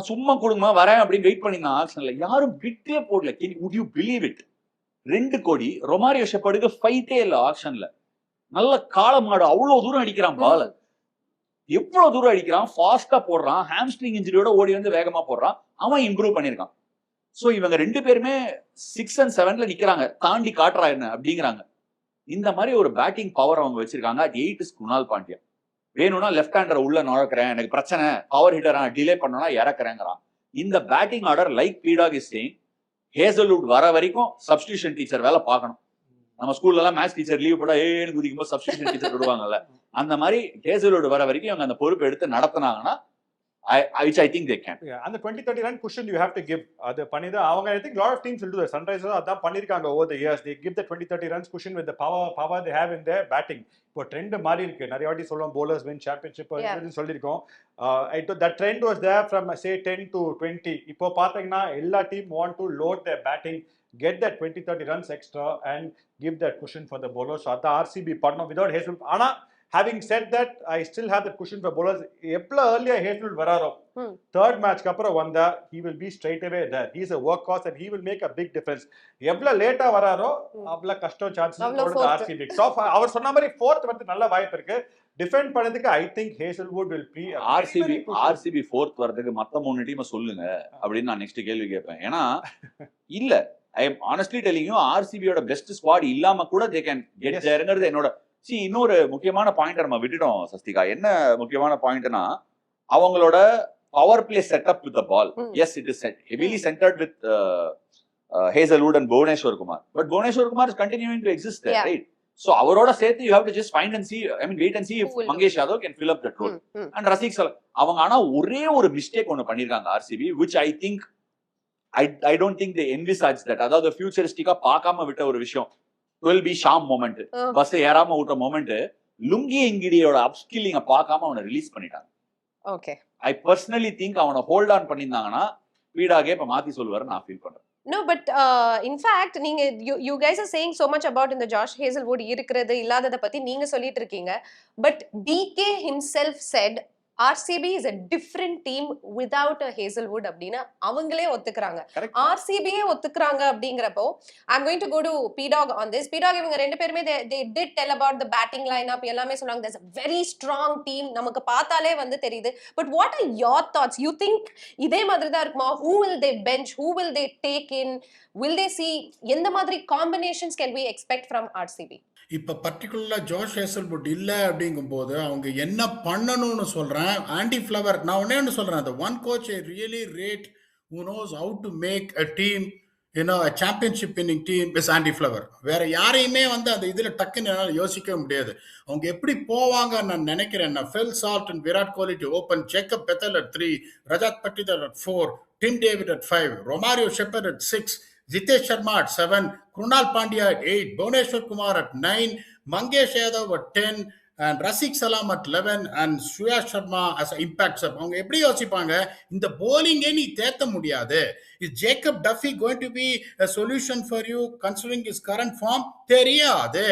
சும்மா கொடுங்கம்மா வரேன் அப்படின்னு வெயிட் பண்ணிருந்தான் ஆக்ஷன்ல. யாரும் பிட்டே போடல. would you believe it? 2 கோடி. ரொமாரியோ ஷெப்பர்டுக்கு ஃபைட்டே இல்லை ஆக்ஷன்ல. நல்ல காலமாடு, அவ்வளவு தூரம் அடிக்கிறான் பால், எவ்வளவு தூரம் அடிக்கிறான், ஃபாஸ்டா போடுறான், ஹாம்ஸ்ட்ரிங் இன்ஜுரியோட ஓடி வந்து வேகமா போடுறான். அவன் இம்ப்ரூவ் பண்ணிருக்கான். சோ இவங்க 2 பேருமே 6 and 7ல நிக்கிறாங்க, தாண்டி காட்டுறா என்ன அப்படிங்கிறாங்க. இந்த மாதிரி ஒரு பேட்டிங் பவர் அவங்க வச்சிருக்காங்க. at 8 is Kunal Pandya. வேணும்னா லெஃப்ட் ஹேண்டரை உள்ள நுழைக்கிறேன், எனக்கு பிரச்சனை, பவர் ஹிட்டரை டிலே பண்ணனா இறக்குறேங்கிறான். இந்த batting order like P-Dog is saying, Hazlewood வர வரைக்கும் சப்ஸ்டிடியூஷன் டீச்சர் வேலை பார்க்கணும். நம்ம ஸ்கூல்ல எல்லாம் மேத்ஸ் டீச்சர் லீவ் போட ஏன்னு குதிக்கும் போது சப்ஸ்டிடியூஷன் டீச்சர் விடுவாங்கல்ல, அந்த மாதிரி ஹேசல்வுட் வர வரைக்கும் அவங்க அந்த பொறுப்பு எடுத்து நடத்தினாங்கன்னா which I think they can. Yeah, and the 20-30 run cushion you have to give. அது பண்ணிதான் அவங்க, I think lot of teams will do that. Sunrisers அதான் பண்ணிருக்காங்க over the years. They give the 20-30 runs cushion with the power they have in their batting. இப்போ trend மாறி இருக்கு. நிறைய வாட்டி சொல்லுவோம் bowlers win championship அப்படின்னு சொல்லியிருக்கோம். That trend was there from say 10 to 20. இப்போ பாத்தீங்கன்னா எல்லா team want to load their batting, get that 20-30 runs extra and give that cushion for the bowlers. So அதான் RCB பண்ணோம் without Hazelwood. ஆனா having said that, I still have that cushion for bowlers. எப்பல earlier Hazelwood வராரோ, third match அப்புறம் வந்தா he will be straight away there. He is a workhorse and he will make a big difference. எப்பல லேட்டா வராரோ அவ்வளவு கஷ்டம் chances போடுது RCB. So அவர் சொன்ன மாதிரி fourth வந்து நல்ல வாய்ப்பு இருக்கு. டிஃபெண்ட் பண்ணதுக்கு I think Hazelwood will be RCB fourth வரதுக்கு மத்த 3 டீமை சொல்லுங்க அப்படின்னு நான் நெக்ஸ்ட் கேள்வி கேட்பேன். ஏன்னா இல்ல, I am honestly telling you, RCB யோட பெஸ்ட் ஸ்குவாட் இல்லாம கூட they can get thereங்கிறது என்னோட. இன்னொரு முக்கியமான பாயிண்ட் நம்ம விட்டுட்டோம் சஸ்திகா. என்ன முக்கியமான பாயிண்ட்னா அவங்களோட power play setup with the ball. Yes, it is heavily centred with Hazelwood and Bhuvneshwar Kumar, but Bhuvneshwar Kumar is continuing to exist there, right? So அவரோட சேர்த்து you have to just find and see, I mean wait and see if Who will Mangesh Yadav can fill up that role. And Razik Salam அவங்க ஆனா ஒரே ஒரு mistake ஒன்னு பண்ணிருக்காங்க RCB, which I think I don't think they envisage that. அதாவது ஃபியூச்சரிஸ்டிக்கா பார்க்காம விட்ட ஒரு விஷயம் 12B ஷாம் மொமெண்ட், பஸ் ஏறாம விட்ட மொமெண்ட், லுங்கி எங்கிடியோட அப்ஸ்கில்லிங்க பார்க்காம அவனை ரிலீஸ் பண்ணிட்டாங்க. ஓகே, I personally think அவனை ஹோல்ட் ஆன் பண்ணியிருந்தாங்கன்னா வீடாகே இப்ப மாத்தி சொல்லுவாரு நான் ஃபீல் பண்றேன். No, but in fact, you guys are saying so much about in the Josh Hazelwood இருக்கிறது இல்லாதத பத்தி நீங்க சொல்லிட்டு இருக்கீங்க. But DK himself said RCB is a different team without a Hazelwood அப்படினா அவங்களே ஒத்துக்கறாங்க. RCB A ஒத்துக்கறாங்க அப்படிங்கறப்போ I'm going to go to P-Dog on this. P-Dog இவங்க ரெண்டு பேருமே they did tell about the batting lineup. எல்லாமே சொன்னாங்க there's a very strong team. நமக்கு பார்த்தாலே வந்து தெரியுது. But what are your thoughts? You think இதே மாதிரி தான் இருக்குமா? Who will they bench? Who will they take in? Will they see எந்த மாதிரி combinations can we expect from RCB? இப்போ பர்டிகுலராக ஜோஷ் ஹேசல்வுட் இல்லை அப்படிங்கும்போது அவங்க என்ன பண்ணணும்னு சொல்கிறேன். ஆண்டி ஃப்ளவர், நான் ஒன்னே சொல்கிறேன், அந்த one coach I really rate who knows how to make a team, you know, a championship winning team is Andy Flower. வேற யாரையுமே வந்து அந்த இதில் டக்குன்னு என்னால் யோசிக்கவே முடியாது. அவங்க எப்படி போவாங்க நான் நினைக்கிறேன். Phil Salt and Virat Kohli to open, Jacob Bethel at 3, Rajat Patidar at 4, Tim David at 5, Romario Shepherd at 6, Jitesh Sharma at 7, Krunal Pandya at 8, Bhuvneshwar Kumar at 9, Mangesh Yadav at 10, and Razik Salam at 11, and Surya Sharma as an impact sub. அவங்க எப்படி யோசிப்பாங்க, இந்த bowling-ஏ நீ தேத்த முடியாது. Is Jacob Duffy going to be a solution for you considering his current form? தெரியாது.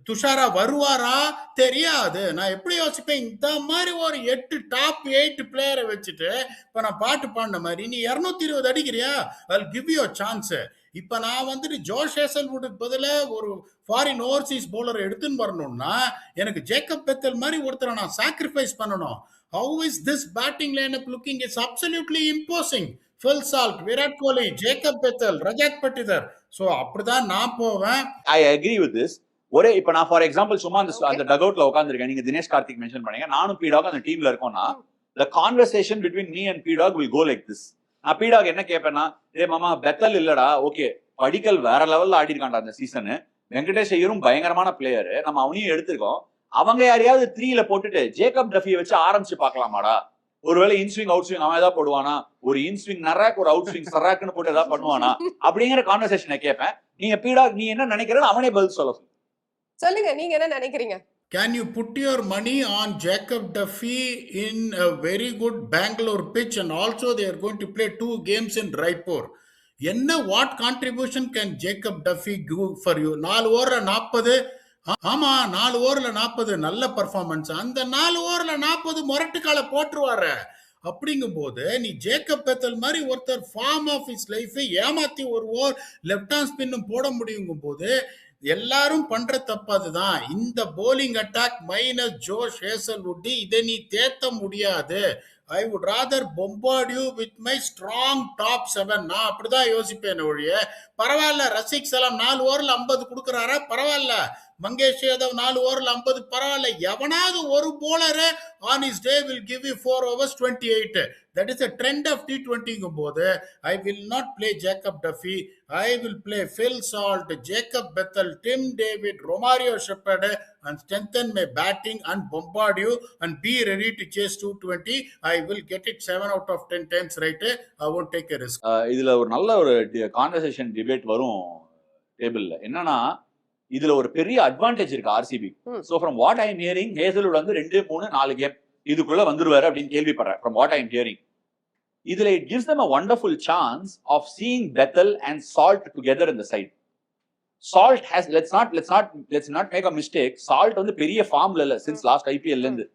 துஷாரா வருவாரா தெரியாது. நான் எப்படி யோசிப்பேன், இந்த மாதிரி ஒரு 8 டாப் 8 பிளேயரை வச்சுட்டு இப்ப நான் பாட்டு பாடின மாதிரி நீ 220 அடிக்கிறியா, I'll give you a chance. இப்ப நான் வந்துட்டு ஜோஷ் ஹேசல்வுட்டுக்கு பதிலா ஒரு ஃபாரின் ஓவர்சீஸ் பவுலர் எடுத்துன்னு வரணும்னா எனக்கு ஜேக்கப் பெத்தல் மாதிரி ஒருத்தரை நான் சாக்ரிஃபைஸ் பண்ணணும். How is this batting lineup looking? It's absolutely imposing. Phil Salt, Virat Kohli, Jacob Bethel, Rajat Patidar. So அப்படிதான் நான் போவேன். I agree with this. ஒரே இப்ப நான் ஃபார் எக்ஸாம்பிள் சும்மா அந்த டக் அவுட்ல உட்காந்துருக்கேன். நீங்க தினேஷ் கார்த்திக் மென்ஷன் பண்ணீங்க, நானும் P-Dog அந்த டீம்ல இருக்கோம்னா the conversation between me and P-Dog will go like this. நான் P-Dog என்ன கேட்பேன்னா, ஏ மாமா பெத்தல் இல்லடா, ஓகே படிக்கல் வேற லெவல்ல ஆடி இருக்கான்டா அந்த சீசனு, வெங்கடேஷ் ஐயரும் பயங்கரமான பிளேயரு, நம்ம அவனையும் எடுத்திருக்கோம், அவங்க யாரையாவது 3ல போட்டுட்டு ஜேக்கப் டஃபியை வச்சு ஆரம்பிச்சு பார்க்கலாமாடா, ஒருவேளை இன்ஸ்விங் அவுட் ஸ்விங் அவன் ஏதாவது போடுவானா, ஒரு இன்ஸ்விங் நராக் ஒரு அவுட் ஸ்விங் சராக்னு போட்டு ஏதாவது பண்ணுவானா அப்படிங்கிற கான்வர்சேஷனை கேட்பேன். நீங்க P-Dog நீ என்ன நினைக்கிறேன்னு அவனே பதில் சொல்லுங்க, நீங்க என்ன நினைக்கிறீங்க? Can you put your money on Jacob Duffy in a very good Bangalore pitch, and also they are going to play 2 games in Raipur? What contribution can Jacob Duffy do for you? 4 ஓவர்ல 40, ஆமா 4 ஓவர்ல 40 நல்ல performance. அந்த 4 ஓவர்ல 40 முரட்டுக்கால போட்டுருவாரு. அப்படிங்கும் போது நீ Jacob Bethel மாதிரி ஒருத்தர் ஃபார்ம் ஆஃப் இஸ் லைஃபை ஏமாத்தி ஒரு ஓவர் லெஃப்ட் ஹேண்ட் ஸ்பின்னும் போட முடியுங்கும் போது எல்லாரும் பண்ற தப்பாதுதான். இந்த போலிங் அட்டாக் மைனஸ் ஜோஷ் ஹேசல்வுட் இதை நீ தேத்த முடியாது. I would rather bombard you with my strong top 7. நான் அப்படிதான் யோசிப்பேன் ஒழிய, பரவாயில்ல ரசிக் சலாம் 4 ஓவர்ல 50 கொடுக்குறாரா பரவாயில்ல, மங்கேஷ் யாதவ் 4 ஓவர்ல 50 பரவாயில்ல, எவனாவது ஒரு bowler on his day will give you 4 overs 28. That is a trend of T20 போது I will not play Jacob Duffy. I will play Phil Salt, Jacob Bethel, Tim David, Romario Shepherd, and strengthen my batting and bombard you and be ready to chase 220. I will get it 7 out of 10 times right. I won't take a risk. இதுல ஒரு நல்ல ஒரு conversation debate வரும் டேபிள்ல. என்னன்னா இதுல ஒரு பெரிய அட்வான்டேஜ் இருக்கு RCB. So from what I am hearing Hazlewood வந்து 2, 3, 4 கேம் இதுக்குள்ள வந்துருவாரு அப்படின்னு கேள்விப்படுறேன். From what I am hearing இதுல it gives them a wonderful chance of seeing Bethel and Salt together in the side. Salt has let's not make a mistake. Salt வந்து பெரிய ஃபார்ம்ல இல்ல since last IPL ல இருந்து.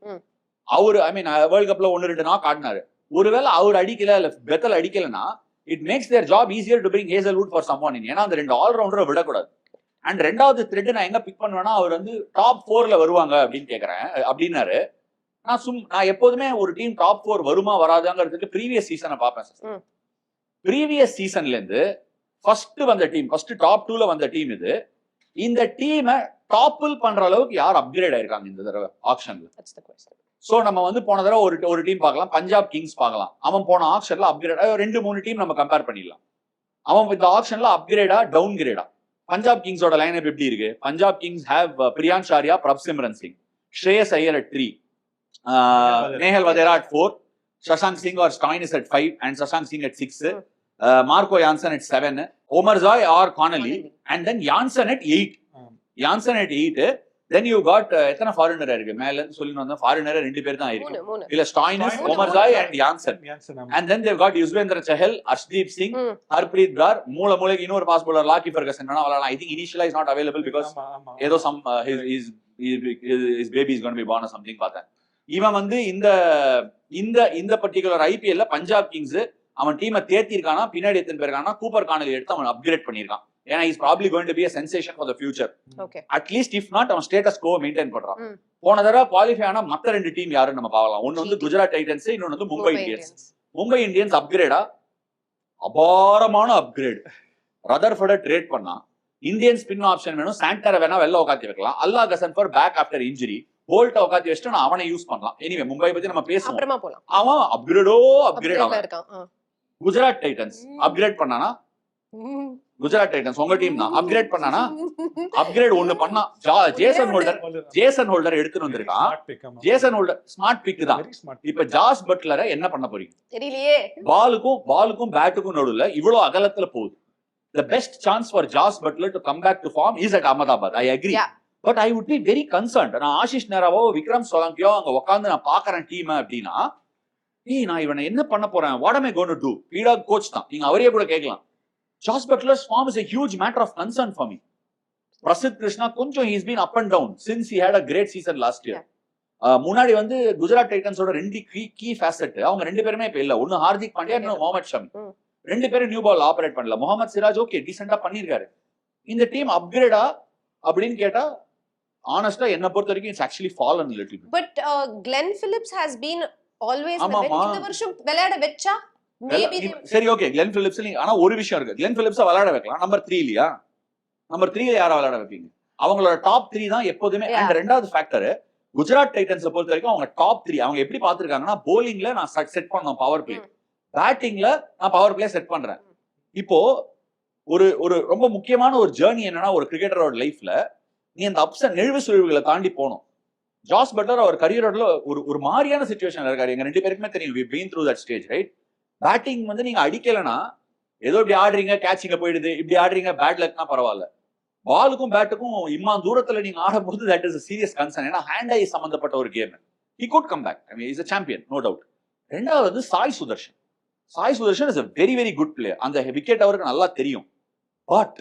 அவரு ஐ மீன் world கப்ல 1-2 knock ஆடினாரு. ஒருவேளை அவர் அடிக்கல இல்ல Bethel அடிக்கலனா it makes their job easier to bring Hazelwood for someone in. ஏன்னா அந்த 2 ஆல்ரவுண்டரை விடக்கூடாது. அண்ட் 2வது த்ரெட் நான் எங்க பிக் பண்ணுவேன்னா அவர் வந்து டாப் 4ல வருவாங்க அப்படின்னு கேட்கறேன் அப்படின்னாரு. நான் எப்போதுமே ஒரு டீம் டாப் 4 வருமா வராதாங்கிறதுக்கு ப்ரீவியஸ் சீசனை பார்ப்பேன். ப்ரீவியஸ் சீசன்ல இருந்து ஃபர்ஸ்ட் வந்த டீம், ஃபர்ஸ்ட் டாப் 2ல வந்த டீம் இது. இந்த டீமை டாப்பிள் பண்ற அளவுக்கு யார் அப்கிரேட் ஆயிருக்காங்க இந்த தடவை ஆக்ஷன்ல? சோ நம்ம வந்து போன தடவை ஒரு டீம் பார்க்கலாம், பஞ்சாப் கிங்ஸ் பார்க்கலாம். அவன் போன ஆக்ஷன்ல அப்கிரேட் 2-3 டீம் நம்ம கம்பேர் பண்ணிடலாம். அவன் இந்த ஆக்ஷன்ல அப்கிரேடா டவுன் கிரேடா? பஞ்சாப் கிங்ஸோட லைனப் எப்படி இருக்கு? Punjab Kings have Priyansh Arya, Prabhsimran Singh, Shreyas Iyer at 3, Nehal Vadera at 4, Shashank Singh or Stoinis at 5, and Shashank Singh at 6, Marco Jansen at 7, Omar Zoy or Connolly, and then Jansen at 8. Jansen at 8. Then you got எத்தனை foreigner இருக்கு மேல சொல்லிட்டு வந்தா? Foreigner 2 பேர் தான் இருக்கு. இல்ல Stoinis, Omarzai and Jansen. And then they've got Yuzvendra Chahal, Arshdeep Singh, Harpreet Brar, மூளைக்கு இன்னொரு பாஸ் bowler லாக்கி ஃபெர்கசன் வேணா விளையாடலாம். I think initially is not available because ஏதோ some his baby is going to be born or something பார்த்தேன். இவன் வந்து இந்த இந்த இந்த பர்டிகுலர் ஐபிஎல்ல பஞ்சாப் கிங்ஸ் அவன் டீமை தேர்த்திருக்கானா, பின்னாடி எத்தனை பேர் இருக்கானா, கூப்பர் கானலி எடுத்து அவன் அப்கிரேட் பண்ணிருக்கான். ஏன்னா is probably going to be a sensation for the future. At least if not அவன் ஸ்டேட்டஸ் கோ மெயின்டைன் பண்றான். போன தடவை குவாலிஃபை ஆனா மத்த 2 டீம் யாருன்னு நம்ம பார்க்கலாம். ஒன்னு வந்து குஜராத் டைட்டன்ஸ், இன்னொன்னு வந்து மும்பை இந்தியன்ஸ். மும்பை இந்தியன்ஸ் அப்கிரேடா, அபாரமான அப்கிரேட். ரதர்ஃபோர்ட ட்ரேட் பண்ணா, இந்தியன் ஸ்பின் ஆப்ஷன் வேணும், சாண்டரை வேணா வெளில உட்காந்து வைக்கலாம், அல்லா கசன் ஃபார் பேக் ஆஃப்டர் இன்ஜுரி, போல்ட்ட உட்காந்து வச்சுட்டு நான் அவனை யூஸ் பண்ணலாம். எனிவே மும்பை பத்தி நம்ம பேசுவோம். அவன் அப்கிரேட் அவன். குஜராத் டைட்டன்ஸ் அப்கிரேட் பண்ணானா, குஜராத் டைட்டன்ஸ் உங்க டீம் தான் அப்கிரேட் பண்ணானா, அப்கிரேட் ஒன்னு பண்ணா. ஜேசன் ஹோல்டர் எடுத்துட்டு வந்திருக்கான். ஜேசன் ஹோல்டர் ஸ்மார்ட் பிக் தான். இப்ப ஜாஸ் பட்லரை என்ன பண்ண போறீங்க? தெரியலையே. பாலுக்கும் பேட்டுக்கும் நடுவுல இவ்வளவு அகலத்துல போகுது. The best chance for Josh Butler to come back to form is at Ahmedabad. I agree. Yeah. But I would be very concerned. நான் ஆஷிஷ் நேராவோ விக்ரம் சோலங்கியோ அங்க உட்காந்து நான் பாக்குறேன் டீம் அப்படின்னா, நான் இவனை என்ன பண்ண போறேன்? What am I going to do? பீடாக் கோச் தான், நீங்க அவரே கூட கேட்கலாம். Josh Butler's form is a huge matter of concern for me. Prasidh Krishna கொஞ்சம் he's been up and down since he had a great season last year. முன்னாடி வந்து Gujarat டைட்டன்ஸோட 2 key facet அவங்க 2 பேருமே இப்ப இல்ல. ஒன்னு ஹார்திக் பாண்டியா, இன்னொன்னு முகமது ஷமி. 2 பேரும் நியூ பால் ஆபரேட் பண்ணல. முகமது சிராஜ் ஓகே டீசெண்டா பண்ணிருக்காரு. இந்த டீம் அப்கிரேடா அப்படின்னு கேட்டா honestly என்ன பொறுத்த வரைக்கும் it's actually fallen a little bit. But Glenn Phillips has been always இந்த வருஷம் விளையாட வெச்சா மேபி சரி ஓகே. Glenn Phillips ஆனா ஒரு விஷயம் இருக்கு. Glenn Phillips விளையாட வைக்கலாம். நம்பர் 3 இல்லையா? நம்பர் 3ல யாரை விளையாட வைப்பீங்க? அவங்களோட டாப் 3 தான் எப்போதுமே. அண்ட் ரெண்டாவது ஃபேக்டர், குஜராத் டைட்டன்ஸ் பொறுத்த வரைக்கும் அவங்க டாப் 3 அவங்க எப்படி பாத்துருக்காங்கன்னா, bowlingல நான் செட் பண்ணோம் பவர் பிளே, பேட்டிங்ல நான் பவர் பிளே செட் பண்றேன். இப்போ ஒரு ஒரு ரொம்ப முக்கியமான ஒரு ஜேர்னி என்னன்னா, ஒரு கிரிக்கெட்டரோட லைஃப்ல நீ அந்த அப்ஸ் அண்ட் நெழுவு சுழிவுகளை தாண்டி போகணும். ஜாஸ் பட்லர் அவர் கரியரோட ஒரு மாதிரியான சிச்சுவேஷன்ல இருக்காரு. எங்க 2 பேருக்குமே தெரியும், we been through that stage, right? Batting வந்து நீங்க அடிக்கலனா ஏதோ இப்படி ஆடுறீங்க, கேட்சிங்க போயிடுது, இப்படி ஆடுறீங்க, பேட் லக்னா பரவாயில்ல. பாலுக்கும் பேட்டுக்கும் இம்மான் தூரத்துல நீங்க ஆடும்போது that is a serious concern. ஏன்னா ஹேண்ட் ஐ சம்பந்தப்பட்ட ஒரு game. he could come back. I mean, he's a champion, no doubt. ரெண்டாவது Sai Sudharsan is a very very good player. அந்த விக்கெட் அவருக்கு நல்லா தெரியும். But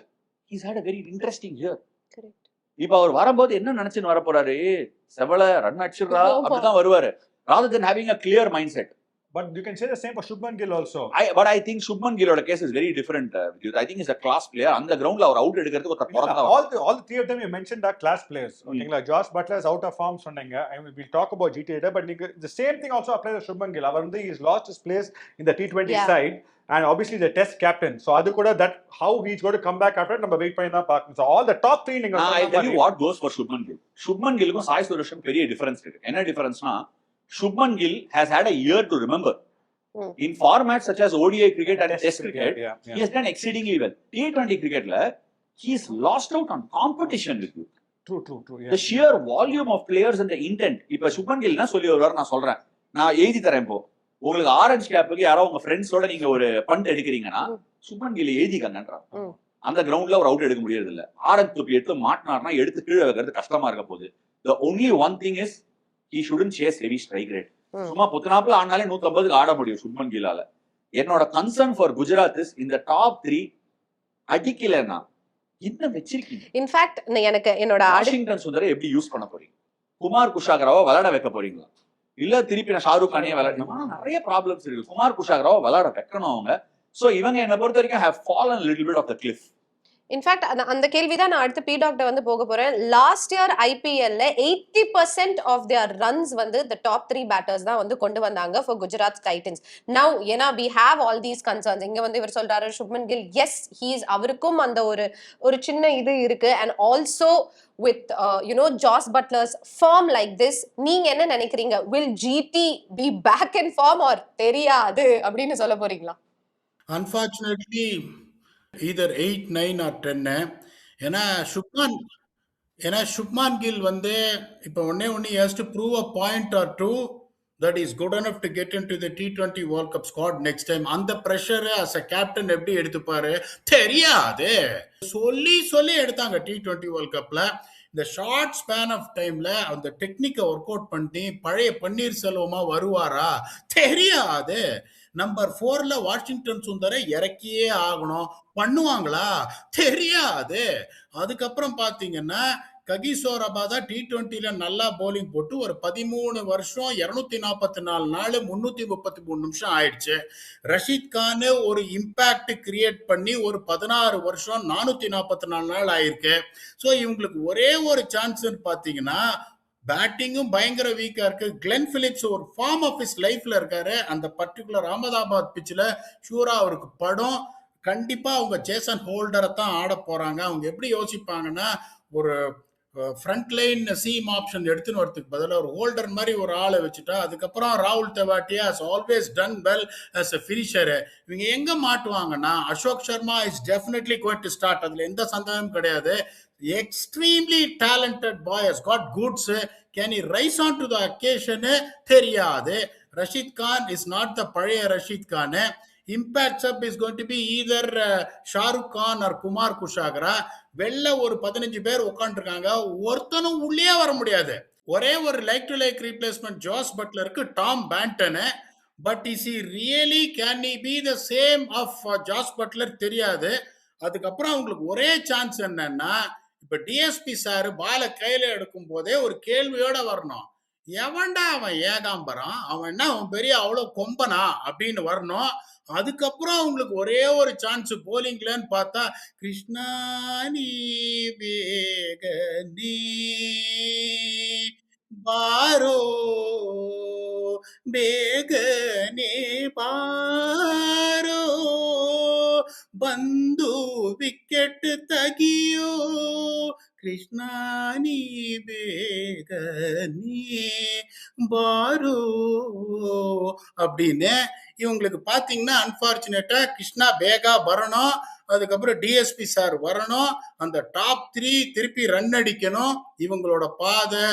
he's had a very interesting year. Correct. இப்ப அவர் வரும்போது என்ன நினைச்சுன்னு வர போறாரு? செவல ரன் அடிச்சிடுறா அப்படிதான் வருவாரு, rather than having a clear mindset. But you can say the same for Shubman Gill also. But I think Shubman Gilloட case is very different. I think he's a class player. அந்த கிரவுண்ட்ல அவர் out எடுக்கிறதுக்கு ஒரு போறதா. All the 3 of them you mentioned are class players. ஓகேங்களா? Jos Buttler is out of form சொன்னீங்க. I mean we'll talk about GT later, but the same thing also applies to Shubman Gill. அவர் வந்து he's lost his place in the T20 side and obviously the test captain. So அது கூட that how he's going to come back after நம்ம wait பண்ணி தான் பார்க்கணும். So all the top 3 நீங்க I tell you what goes for Shubman Gill. Shubman Gillக்கும் Sai Sudarshan பெரிய difference இருக்கு. என்ன டிஃபரன்ஸ்னா, Shubman Gill has had a year to remember. In formats such as ODI cricket and Test cricket, he has done exceedingly well. T20 cricketல he's lost out on competition with you. True. Yeah. The sheer volume of players and the intent. இப்ப Shubman Gill என்ன சொல்லி வருவார் நான் சொல்றேன். நான் எழுதி தரேன். இப்போ உங்களுக்கு ஆரஞ்சு கேப்புக்கு யாரோ உங்க ஃப்ரெண்ட்ஸோட நீங்க ஒரு பண்ட் எடுக்கிறீங்கன்னா Shubman Gill எழுதிக்கங்கன்றாங்க. அந்த கிரவுண்ட்ல ஒரு அவுட் எடுக்க முடியறது இல்ல. ஆரஞ்சு தொப்பி எடுத்து மாட்டினார்னா எடுத்து கீழே வைக்கிறது கஷ்டமா இருக்க போகுது. The only one thing is he shouldn't chase heavy strike rate. சும்மா பொத்துனாப்புல ஆனாலே 150க்கு ஆட முடியும் சுப்மன் கில்லால. என்னோட கன்சர்ன் ஃபார் குஜராத் இஸ் இந்த டாப் 3 அடிக்கலன்னா என்ன வச்சிருக்கீங்க? இன்ஃபேக்ட் எனக்கு என்னோட வாஷிங்டன் சுந்தரை எப்படி யூஸ் பண்ண போறீங்க? குமார் குஷாகராவை விளையாட வைக்க போறீங்களா? இல்ல திருப்பி நான் ஷாருக் கானியே விளையாடணுமா? நிறைய ப்ராப்ளம்ஸ் இருக்கு. குமார் குஷாகராவை விளையாட வைக்கணும் அவங்க. சோ இவங்க என்ன பொறுத்த வரைக்கும் have fallen a little bit of the cliff. In fact அந்த கேள்விதான் நான் அடுத்து பீடாக்ட வந்து போக போறேன். லாஸ்ட் இயர் ஐபிஎல்ல 80% ஆஃப் தியர் ரன்ஸ் வந்து the top 3 பேட்டர்ஸ் தான் வந்து கொண்டு வந்தாங்க for குஜராத் டைட்டன்ஸ். நவ் ஏன்னா we have all these concerns. இங்க வந்து இவர் சொல்றாரு சுப்மன் கில், எஸ் அவருக்கும் அந்த ஒரு சின்ன இது இருக்கு. And also with Josh Butler's form like this, நீங்க என்ன நினைக்கிறீங்க? will GT be back in form or தெரியாது அப்படின்னு சொல்ல போறீங்களா? Unfortunately either 8, 9 or 10. ஏன்னா சுப்மான் ஏன்னா சுப்மான் கில் வந்து இப்போ ஒண்ணு has to prove a point or to that is good enough to get in to the T20 world cup squad next time. அந்த ப்ரெஷரை அஸ் அ கேப்டன் எப்படி எடுத்துப்பாரு தெரியாது. சொல்லி சொல்லி எடுத்தாங்க T20 வேர்ல்ட் கப்ல. இந்த ஷார்ட் ஸ்பேன் ஆஃப் டைம்ல அந்த டெக்னிக்கை ஒர்க் அவுட் பண்ணி பழைய பன்னீர் செல்வமா வருவாரா தெரியாது. நம்பர் 4ல வாஷிங்டன் சுந்தரை இறக்கியே ஆகணும், பண்ணுவாங்களா தெரியாது. அதுக்கப்புறம் பாத்தீங்கன்னா ககிசோ ரபாதா T20ல நல்லா போலிங் போட்டு ஒரு 13 வருஷம் 244 நாள் 333 நிமிஷம் ஆயிடுச்சு. ரஷீத் கான் ஒரு இம்பாக்ட் கிரியேட் பண்ணி ஒரு 16 வருஷம் 444 நாள் ஆயிருக்கு. ஸோ இவங்களுக்கு ஒரே ஒரு சான்ஸ் பாத்தீங்கன்னா பேட்டிங்கும் பயங்கர வீக்கா இருக்கு. கிளென் பிலிப்ஸ் ஒரு ஃபார்ம் ஆஃப் ஹிஸ் லைஃப்ல இருக்காரு. அந்த பர்டிகுலர் அகமதாபாத் பிச்சில் ஷூரா அவருக்கு படம். கண்டிப்பா அவங்க ஜேசன் ஹோல்டரை தான் ஆட போறாங்க. அவங்க எப்படி யோசிப்பாங்கன்னா ஒரு ஃப்ரண்ட் லைன் சீம் ஆப்ஷன் எடுத்துன்னு வரதுக்கு பதிலாக ஒரு ஹோல்டர் மாதிரி ஒரு ஆளை வச்சுட்டா, அதுக்கப்புறம் ராகுல் Tewatia has always done well as a finisher. இவங்க எங்க மாட்டுவாங்கன்னா Ashok Sharma is definitely going to start, அதுல எந்த சந்தேகமும் கிடையாது. Extremely talented boy, has got guts. Can he rise on to the occasion தெரியாது. Rashid Khan is not the பழைய Rashid Khan. Impact sub is going to be either Shahrukh Khan or Kumar Kushagra. வெளில ஒரு 15 பேர் உட்காந்துருக்காங்க, ஒருத்தனும் உள்ளே வர முடியாது. ஒரே ஒரு like to like replacement Jos பட்லருக்கு டாம் பேண்டனு. But is he really can he be the same of Jos Buttler தெரியாது. அதுக்கப்புறம் அவங்களுக்கு ஒரே சான்ஸ் என்னன்னா, இப்ப டிஎஸ்பி சார் பால கையில எடுக்கும் போதே ஒரு கேள்வியோட வரணும், எவன்டா அவன் ஏகாம்பரம், அவன் என்ன அவன் பெரிய அவ்வளவு கொம்பனா அப்படின்னு வரணும். அதுக்கப்புறம் அவங்களுக்கு ஒரே ஒரு சான்ஸ் போலிங்லன்னு பார்த்தா கிருஷ்ணா நீ வேகனே பாரோ ಬೇಗನೆ ಬಾರೋ ಬಂದು ವಿಕೆಟ್ ತೆಗಿಯೋ கிருஷ்ணா நீ ಬೇಗನೆ பாரோ அப்படின்னு. இவங்களுக்கு பாத்தீங்கன்னா அன்பார்ச்சுனேட்டா கிருஷ்ணா பேகா வரணும், அதுக்கப்புறம் டிஎஸ்பி சார் வரணும், அந்த டாப் 3 திருப்பி ரன் அடிக்கணும். இவங்களோட பாதை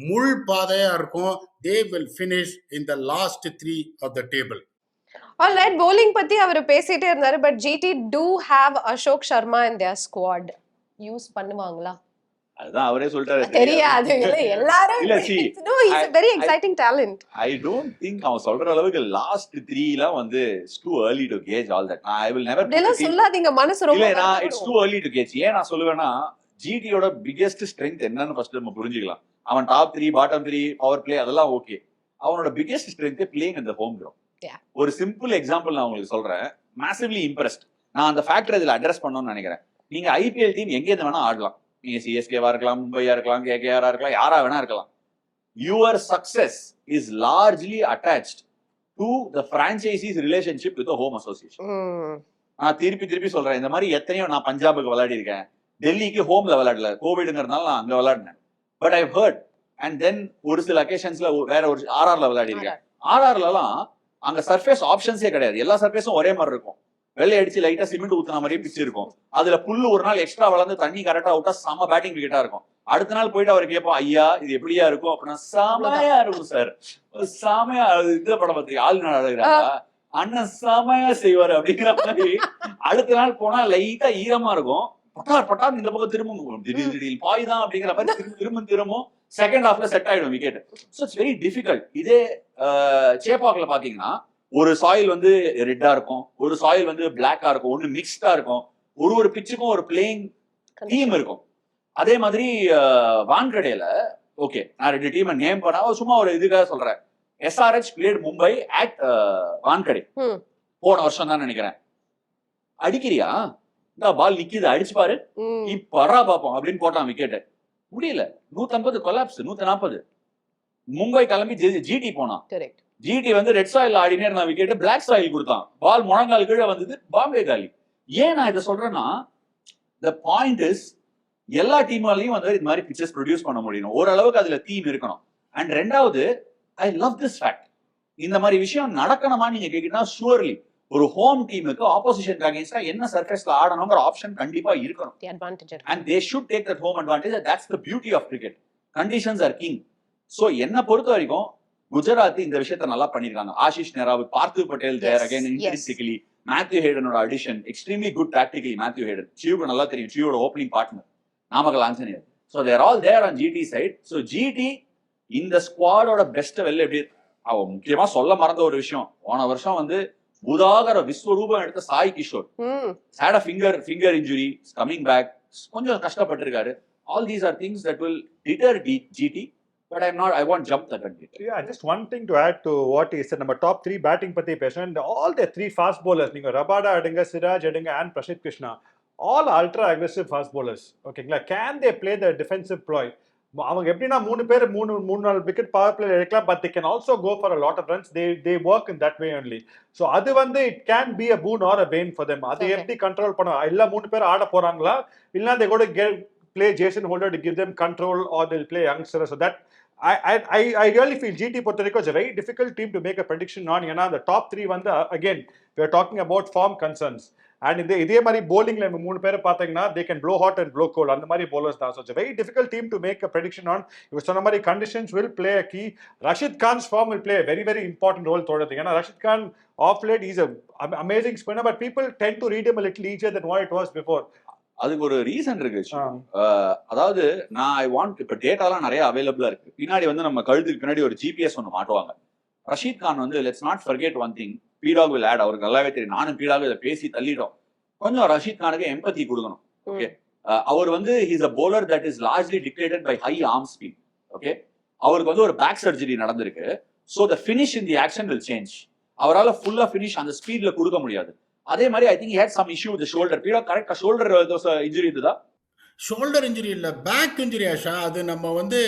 முள் பாதையா இருக்கும். they will finish in the last 3 of the table. Alright, bowling பத்தி அவர் பேசிட்டே இருந்தாரு. But GT do have Ashok Sharma in their squad. Use பண்ணுவாங்களா? அதுதான் அவரே சொல்லிட்டாரு தெரியாது. இல்ல எல்லாரும் இல்ல see no, he's a very exciting talent. I don't think அவன் சொல்ற அளவுக்கு லாஸ்ட் 3லாம் வந்து it's too early to gauge all that. I will never இதெல்லாம் சொல்லாதீங்க, மனசு ரொம்ப இல்ல நான் it's too early to gauge. ஏன் நான் சொல்லுவேன்னா ஜிடியோட பிகெஸ்ட் ஸ்ட்ரென்த் என்னன்னு ஃபர்ஸ்ட் நம்ம புரிஞ்சுக்கலாம். அவன் டாப் 3 பாட்டம் 3 பவர் பிளே அதெல்லாம் ஓகே. அவனோட பிகெஸ்ட் ஸ்ட்ரென்த் பிளேயிங் இந்த ஹோம் கிரவுண்ட். ஒரு சிம்பிள் எக்ஸாம்பிள் நான் உங்களுக்கு சொல்றேன். Massively impressed. நான் அந்த ஃபேக்டர் இதுல அட்ரஸ் பண்ணணும்னு நினைக்கிறேன். நீங்க ஐபிஎல் டீம் எங்க இருந்து வேணா ஆடலாம். நீங்க சிஎஸ்கேவா இருக்கலாம், மும்பையா இருக்கலாம், கேகேஆரா இருக்கலாம், யாரா வேணா இருக்கலாம். Your success is largely attached to the franchise's relationship with home association. நான் திருப்பி சொல்றேன். இந்த மாதிரி எத்தனையோ நான் பஞ்சாபுக்கு விளையாடி இருக்கேன், டெல்லிக்கு ஹோம்ல விளையாடல, கோவிட்ங்கிறதுனால நான் அங்க விளையாடினேன். But I've heard and then ஒரு சில அகேஷன்ஸ்ல வேற ஒரு ஆர்ஆர்ல விளையாடி இருக்கேன். ஆர்ஆர்லாம் அங்க சர்ஃபேஸ் ஆப்ஷன்ஸே கிடையாது. எல்லா சர்ஃபேஸும் ஒரே மாதிரி இருக்கும். வெள்ளை அடிச்சு லைட்டா சிமெண்ட் ஊத்துன மாதிரியே பிச்சு இருக்கும். அதுல புல்லு ஒரு நாள் எக்ஸ்ட்ரா வளர்ந்து தண்ணி கரெக்டா விட்டா செம பேட்டிங் விக்கெட்டா இருக்கும். அடுத்த நாள் போயிட்டு அவர் கேட்போம், ஐயா இது எப்படியா இருக்கும் அப்படின்னா, செமையா இருக்கும் சார், செமையா இந்த படம் பார்த்து ஆள் அழகுறாங்க அண்ணன் செமையா செய்வாரு அப்படிங்கிற மாதிரி. அடுத்த நாள் போனா லைட்டா ஈரமா இருக்கும், பட்டார் இந்த பக்கம் திரும்ப திடீர் பாய் தான் அப்படிங்கிற மாதிரி திரும்பும் செகண்ட் ஹாஃப்ல செட் ஆயிடும் wicket. So it's very difficult. இதே சேப்பாக்ல பாத்தீங்கன்னா ஒரு சாயில் வந்து ரெட்டா இருக்கும், ஒரு சாயில் வந்து பிளாக்கா இருக்கும், ஒன்னு மிக்ஸ்டா இருக்கும். ஒரு பிச்சுக்கும் ஒரு பிளேயிங் டீம் இருக்கும். அதே மாதிரி வான்கடையில ஓகே நான் 2 டீமை நேம் பண்ணா சும்மா ஒரு இதுக்காக சொல்றேன். SRH played Mumbai at Wankhede போன வருஷம் தான் நினைக்கிறேன். அடிக்கிறியா இந்த பால் நிக்குது அடிச்சு பாரு இப்பறா பாப்போம் அப்படின்னு போட்டான் விக்கெட். முடியல, 150 கொலாப்ஸ், 140. மும்பை கிளம்பி ஜிடி போனான். ஜிடி வந்து ரெட் சாயில் ஆடினே இருந்தான், விக்கெட் பிளாக் சாயில் கொடுத்தான், பால் முழங்கால் கீழே வந்தது, பாம்பே காலி. ஏன் நான் இதை சொல்றேன்னா, the point is எல்லா டீமாலையும் வந்து இது மாதிரி பிக்சர்ஸ் ப்ரொடியூஸ் பண்ண முடியும். ஓரளவுக்கு அதுல தீம் இருக்கணும். அண்ட் ரெண்டாவது, ஐ லவ் திஸ் ஃபேக்ட். இந்த மாதிரி விஷயம் நடக்கணுமா நீங்க கேட்டீங்கன்னா ஷுவர்லி ஒரு ஹோம் டீமுக்கு ஆப்போசிஷனுக்கு அகைன்ஸ்டா என்ன சர்ஃபேஸ்ல ஆடணுங்கிற ஆப்ஷன் கண்டிப்பா இருக்கணும். The advantage இருக்கு. And they should take that home advantage. That's the beauty of cricket. Conditions are king. So என்ன பொறுத்த வரைக்கும் குஜராத் இந்த விஷயத்தை நல்லா பண்ணிருக்காங்க. ஆஷிஷ் நெராவத், Parthiv Patel there again intrinsically, Matthew ஹேடனோட addition extremely good tactically. Matthew Hayden சியூக்கு நல்லா தெரியும், சியூவோட opening partner Namakkal Anjaneyar. So they're all there on GT side. So GT இந்த ஸ்குவாடோட பெஸ்ட் வெளில எப்படி அவன் முக்கியமா சொல்ல மறந்த ஒரு விஷயம், போன வருஷம் வந்து உதாகர விஸ்வரூபம் எடுத்த Sai Kishore had a finger injury, coming back, கொஞ்சம் கஷ்டப்பட்டிருக்காரு. All these are things that will deter GT, but I won't jump the gun. Yeah, just one thing to add to what he said. Number top 3 batting பத்தி பேசணும். All the 3 fast bowlers, நீங்க Rabada எடுங்க, சிராஜ் எடுங்க and Prasidh Krishna, all ultra aggressive fast bowlers. ஓகேங்களா? Can they play the defensive ploy? அவங்க எப்படின்னா 3 பேர் 3-4 wicket power play எடுக்கலாம், but they can also go for a lot of runs. They work in that way only. So அது வந்து it can be a boon or a bane for them. அதை எப்படி control பண்ண, இல்ல 3 பேர் ஆட போறாங்களா, இல்ல they go to play Jason Holder to give them control, or they'll play youngsters. So that I really feel GT Puerto Rico is a very difficult team to make a prediction on. ஏன்னா the top 3 வந்து again we are talking about form concerns. And இதே மாதிரி bowlingல 3 பேரை பார்த்தீங்கன்னா they can blow hot and blow cold. அந்த மாதிரி bowlers தான். So it's a very difficult team to make a prediction on. இவர் சொன்ன மாதிரி conditions will play a key. Rashid Khan's form will play a very very important role தோணுது. ஏன்னா Rashid Khan off late he's an amazing spinner, but people tend to read him a little easier than what it was before. அதுக்கு ஒரு reason இருக்கு. அதாவது நான் இப்ப டேட்டாலாம் நிறைய அவைலபிளா இருக்கு. பின்னாடி வந்து நம்ம கழுத்துக்கு பின்னாடி ஒரு ஜிபிஎஸ் ஒன்று மாட்டுவாங்க. ரஷீத் கான் வந்து let's not forget one thing, பீடாக் வில் ஆட். அவருக்கு நல்லாவே தெரியும், நானும் பீடாக் இதை பேசி தள்ளிட்டோம். கொஞ்சம் ரஷீத் கானுக்கு எம்பத்தி கொடுக்கணும். ஓகே, அவர் வந்து he's a bowler that is largely dictated by high arm speed. Okay, அவருக்கு வந்து ஒரு பேக் சர்ஜரி நடந்திருக்கு. So the finish in the action will change. அவரால் ஃபுல்லா ஃபினிஷ் அந்த ஸ்பீட்ல கொடுக்க முடியாது. அதே மாதிரி I think he had some issue with the shoulder. பீடாக் கரெக்டா ஷோல்டர் இன்ஜுரி இதுதா? ஷோல்டர் இன்ஜுரி இல்ல, பேக் இன்ஜுரி ஆஷா. அது நம்ம வந்து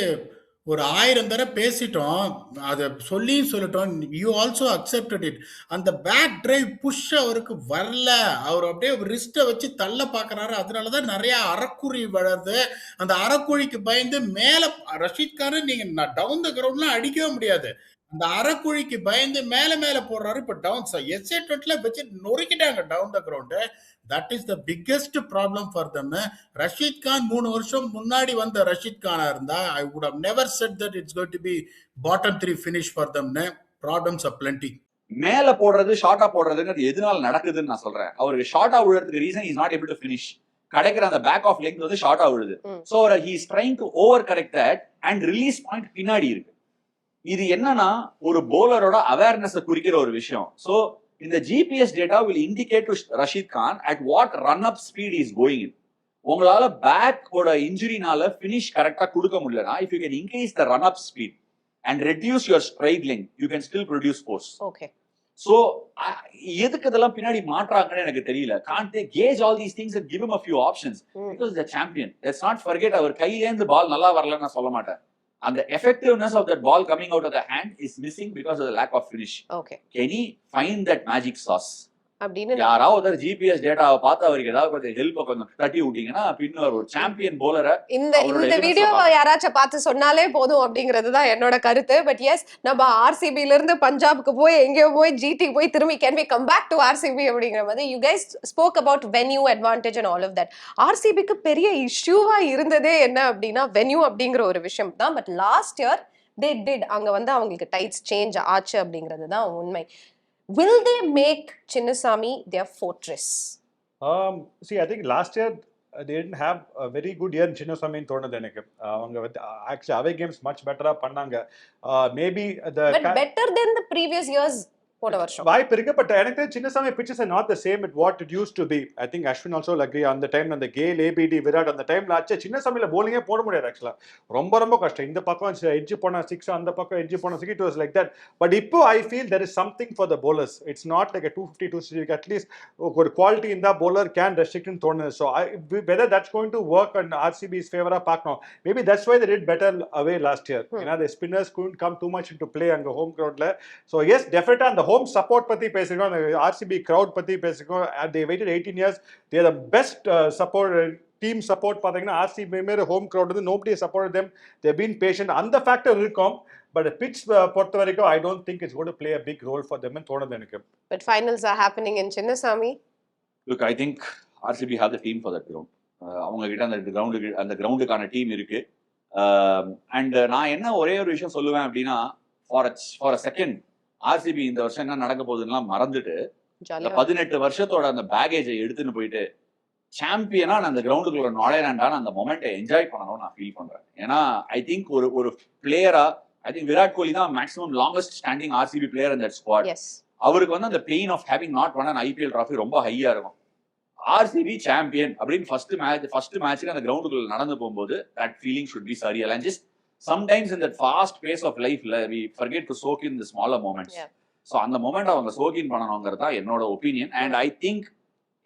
ஒரு 1000 தடவை பேசிட்டோம், அதை சொல்லிட்டோம். You also accepted it. அந்த பேக் டிரைவ் புஷ் அவருக்கு வரல. அவர் அப்படியே ரிஸ்ட்டை வச்சு தள்ள பார்க்கறாரு. அதனாலதான் நிறைய அறக்குறி வளருது. அந்த அறக்குழிக்கு பயந்து மேல ரஷீத் கான் நீங்க டவுன் த கிரவுண்ட்லாம் அடிக்கவே முடியாது. அந்த அறக்குழிக்கு பயந்து மேல போடுறாரு. இப்ப டவுன் SA20 வச்சு நொறுக்கிட்டாங்க down the ground. That is the biggest problem for them. Rashid Khan 3 வருஷம் முன்னாடி வந்த ரஷீத் கானா இருந்தா I would have never said that it's going to be bottom 3 finish for them. Problems are plenty. மேல போடுறது ஷார்ட்டா போடுறதுங்கிறது எதனால நடக்குதுன்னு நான் சொல்றேன். அவருக்கு ஷார்ட்டா விழுறதுக்கு reason is not able to finish. கிடைக்கிற அந்த பேக் ஆஃப் லெங்த் வந்து ஷார்ட்டா விழுது. So he is trying to over correct that and release point பின்னாடி இருக்கு. இது என்னன்னா ஒரு போலரோட அவேர்னஸ் குறிக்கிற ஒரு விஷயம். சோ இந்த GPS data will indicate to Rashid Khan at what run up speed is going in. உங்களால பேக் ஓட இன்ஜுரினால ஃபினிஷ் கரெக்டா கொடுக்க முடியலனா, if you can increase the run up speed and reduce your stride length, you can still produce force. Okay. So எதுக்கு இதெல்லாம் பின்னாடி மாற்றாங்கன்னு எனக்கு தெரியல. Can't they gauge all these things and give him a few options? Because the champion. Let's not forget அவர் கையில இருந்து பால் நல்லா வரலன்னு நான் சொல்ல மாட்டேன். And the effectiveness of that ball coming out of the hand is missing because of the lack of finish. Okay. Can he find that magic sauce? அப்படின்னு யாராவது GPS டேட்டாவை பார்த்து அவருக்கு ஏதாவது கொஞ்சம் ஹெல்ப் கொஞ்சம் தட்டி விட்டீங்கன்னா பின்னர் ஒரு சாம்பியன் போலரை இந்த வீடியோ யாராச்சும் பார்த்து சொன்னாலே போதும் அப்படிங்கிறது தான் என்னோட கருத்து. பட் எஸ், நம்ம ஆர்சிபில இருந்து பஞ்சாப்க்கு போய் எங்கேயோ போய் ஜிடி போய் திரும்பி can we come back to RCB அப்படிங்கிற மாதிரி you guys spoke about venue advantage and all of that. ஆர்சிபிக்கு பெரிய இஷ்யூவா இருந்ததே என்ன அப்படின்னா வென்யூ அப்படிங்கிற ஒரு விஷயம் தான். But last year they did, அங்க வந்து அவங்களுக்கு டைட்ஸ் சேஞ்ச் ஆச்சு அப்படிங்கிறது தான் உண்மை. Will they make Chinnasamy their fortress? See, I think last year they didn't have a very good year in Chinnasamy in தோணுது எனக்கு. அவங்க actually away games much better பண்ணாங்க. Maybe but better than the previous years. போன வருஷம் வாய்ப்பு இருக்கு. But எனக்கு Chinnasamy pitches are not the same at what it used to be. I think Ashwin also will agree on the time அந்த Khel ABD Virat அந்த டைம்ல ஆச்சு சின்னசாமியில bowling போட முடியாது. ஆக்சுவலா ரொம்ப கஷ்டம். இந்த பக்கம் எட்ஜ் போனா 6, அந்த பக்கம் எட்ஜ் போனா 6, it was like that. But இப்போ I feel there is something for the bowlers. It's not like a 250 260. At least ஒரு quality in the bowler can restrict in தோணுது. So whether that's going to work on RCB's favor பார்க்கணும். Maybe that's why they did better away last year. The spinners couldn't come too much into play அங்க home groundல. So yes, definitely அந்த home support பத்தி பேசிருக்கோம், அந்த RCB crowd பத்தி பேசிருக்கோம். They waited 18 years. They are the best support team support. பாத்தீங்கன்னா RCB மேல home crowd வந்து nobody supported them. They've been patient. அந்த factor இருக்கும். பட் பிட்ச் பொறுத்த வரைக்கும் I don't think it's got to play a big role for them தோணுது எனக்கு. But finals are happening in Chinnaswamy. Look, I think RCB have the team for that ground. அவங்க கிட்ட அந்த கிரவுண்டுக்கான team இருக்கு. And நான் என்ன ஒரே ஒரு விஷயம் சொல்லுவேன் அப்படின்னா, ஃபார் அ செகண்ட் ஆர்சிபி இந்த வருஷம் என்ன நடக்க போகுதுன்னா மறந்துட்டு இந்த 18 வருஷத்தோட அந்த பேகேஜை எடுத்துன்னு போயிட்டு சாம்பியனா அந்த கிரவுண்டுக்குள்ள நுழையாண்டான அந்த மொமெண்ட்டை என்ஜாய் பண்ணணும்னு நான் ஃபீல் பண்றேன். ஏன்னா ஐ திங்க் ஒரு பிளேயரா ஐ திங்க் விராட் கோலி தான் maximum longest standing RCB player in that squad. அவருக்கு வந்து அந்த pain of having not won an IPL trophy ரொம்ப ஹையா இருக்கும். ஆர்சிபி சாம்பியன் அப்படின்னு ஃபர்ஸ்ட் மேட்ச்க்கு அந்த கிரவுண்டுக்குள்ள நடந்து போகும்போது that feeling should be surreal. And just sometimes in that fast pace of லைஃப்ல we forget to soak in the smaller moments. So அந்த மொமெண்ட் அவங்க சோக் இன் பண்ணணுங்கிறது தான் என்னோட ஒப்பீனியன். அண்ட் ஐ திங்க்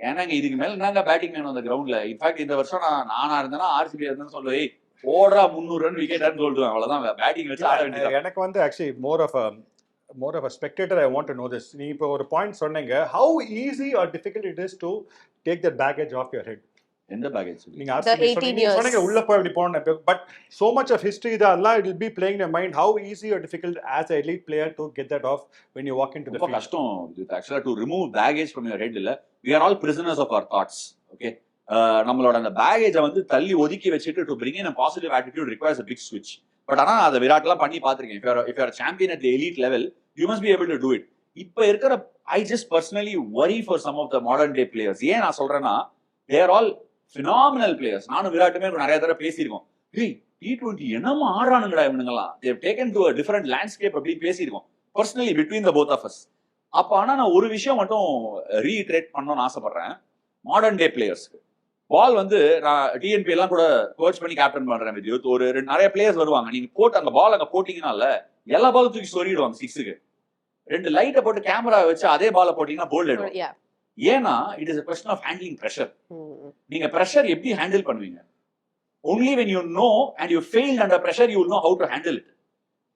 ஏன்னாங்க இதுக்கு மேல நாங்க பேட்டிங் வேணும் அந்த கிரவுண்ட்ல. இன்ஃபேக்ட் இந்த வருஷம் நானா இருந்தேன்னா ஆர்சிபி இருந்தேன்னு சொல்லுவேன், போடுறா 300 ரன் விக்கெட் சொல்லுவேன், அவ்வளவுதான் பேட்டிங் வச்சு ஆட வேண்டியது. எனக்கு வந்து actually more of a spectator, I want to know this. நீ இப்போ ஒரு பாயிண்ட் சொன்னீங்க, how easy or difficult it is to take that baggage off your head. எந்த பேக்கேஜ் நீங்க ஆர்சிபி சொன்னீங்க உள்ள போய் அப்படி போன, but so much of history இதெல்லாம் it will be playing in your mind. How easy or difficult as an elite player to get that off when you walk into the field? கஷ்டம் இது actually to remove baggage from your head. இல்ல, we are all prisoners of our thoughts. Okay, நம்மளோட அந்த பேகேஜை வந்து தள்ளி ஒதுக்கி வச்சுட்டு to bring in a positive attitude requires a big switch. But ஆனா அதை விராட்லாம் பண்ணி பார்த்திருக்கேன். if you are a champion at the elite level, you must be able to do it. இப்ப இருக்கிற I just personally worry for some of the modern day players. ஏன் நான் சொல்றேன்னா, they are all phenomenal players. நானும் விராட்டுமே நிறைய தடவை பேசியிருக்கோம், hey T20 என்னமா ஆடுறானுங்கடா இவனுங்கலாம், they have taken to a different landscape அப்படின்னு பேசியிருக்கோம் personally between the both of us. அப்ப ஆனா நான் ஒரு விஷயம் மட்டும் ரீஇட்ரேட் பண்ணணும்னு ஆசைப்படுறேன். மாடர்ன் டே பிளேயர்ஸ்க்கு பால் வந்து நான் டிஎன்பி எல்லாம் கூட கோச் பண்ணி கேப்டன் பண்றேன் வித் யூத். ஒரு நிறைய பிளேயர்ஸ் வருவாங்க, நீங்க போட்டு அந்த பால் அங்க போட்டீங்கன்னால எல்லா பாலும் தூக்கி சொருகிடுவாங்க 6க்கு. 2 லைட்டை போட்டு கேமரா வச்சு அதே பாலை போட்டீங்கன்னா போல்ட் ஆயிடும். ஏன்னா it is a question of handling pressure. நீங்க pressure எப்படி ஹேண்டில் பண்ணுவீங்க? only when you know and you failed under pressure you will know how to handle it.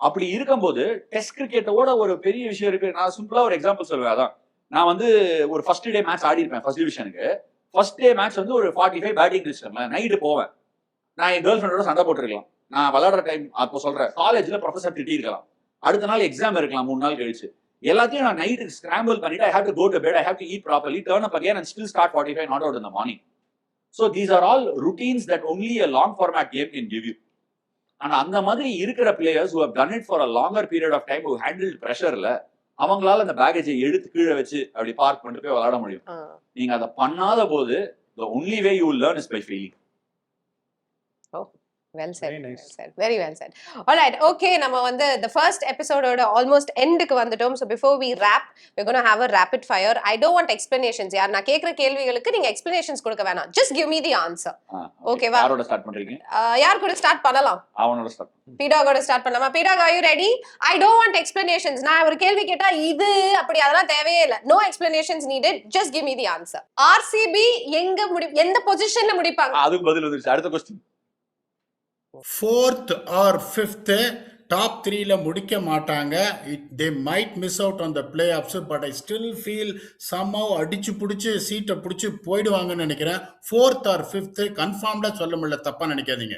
அப்படி இருக்கும்போது டெஸ்ட் கிரிக்கெட்டோட ஒரு பெரிய விஷயம் இருக்கு. நான் சிம்பிளா ஒரு எக்ஸாம்பிள் சொல்லுவேன். அதான் நான் வந்து ஒரு ஃபர்ஸ்ட் டே மேட்ச் ஆடி இருப்பேன் ஃபர்ஸ்ட் டிவிஷனுக்கு. ஃபர்ஸ்ட் டே மேட்ச் வந்து ஒரு 45 பேட்டிங் வச்சுக்கோங்களேன். நைட்டு போவேன், நான் என் கேர்ள் ஃப்ரெண்டோட சண்டை போட்டுருக்கலாம், நான் விளையாடுற டைம் அப்போ சொல்றேன், காலேஜ்ல ப்ரொஃபசர் திட்டி இருக்கலாம், அடுத்த நாள் எக்ஸாம் இருக்கலாம் 3 நாள் கழிச்சு, எல்லாத்தையும் நான் நைட்டுக்கு ஸ்கிராம்பிள் பண்ணிட்டு I have to go to bed, I have to eat properly, turn up again and still start 45 not out in the morning. So these are all routines that only a long format game can give you. ஆனா அந்த மாதிரி இருக்கிற players who have done it for a longer period of time, who handled pressureல, அவங்களால அந்த பேகேஜை எடுத்து கீழே வச்சு அப்படி பார்க் பண்ணிட்டு போய் விளையாட முடியும். நீங்க அதை பண்ணாத போது the only way you will learn is by failing. Well said. Very nice. Well said. Very well said. All right. Okay, நம்ம வந்து the first episode oda almost end க்கு வந்துட்டோம். So before we wrap, we're going to have a rapid fire. I don't want explanations. யார் நான் கேக்குற கேள்விகளுக்கு நீங்க explanations கொடுக்க வேணாம். Just give me the answer. Okay வா? யாரோட ஸ்டார்ட் பண்றீங்க? யார் கூட ஸ்டார்ட் பண்ணலாம்? அவனோட ஸ்டார்ட். பீடாகோட ஸ்டார்ட் பண்ணலாமா? பீடாக், are you ready? I don't want explanations. நான் ஒரு கேள்வி கேட்டா இது அப்படி அதெல்லாம் தேவையே இல்ல. No explanations needed. Just give me the answer. RCB எந்த பொசிஷன்ல முடிப்பாங்க? அதுக்கு பதில் வந்துருச்சு. அடுத்த question. 4th or 5th top 3ல முடிக்க மாட்டாங்க. they might miss out on the playoffs, but I still feel somehow அடிச்சு புடிச்சு சீட்டை புடிச்சு போயிடுவாங்கன்னு நினைக்கிறேன். 4th or 5th கன்ஃபார்ம்டா சொல்ல முடியல, தப்பா நினைக்காதீங்க.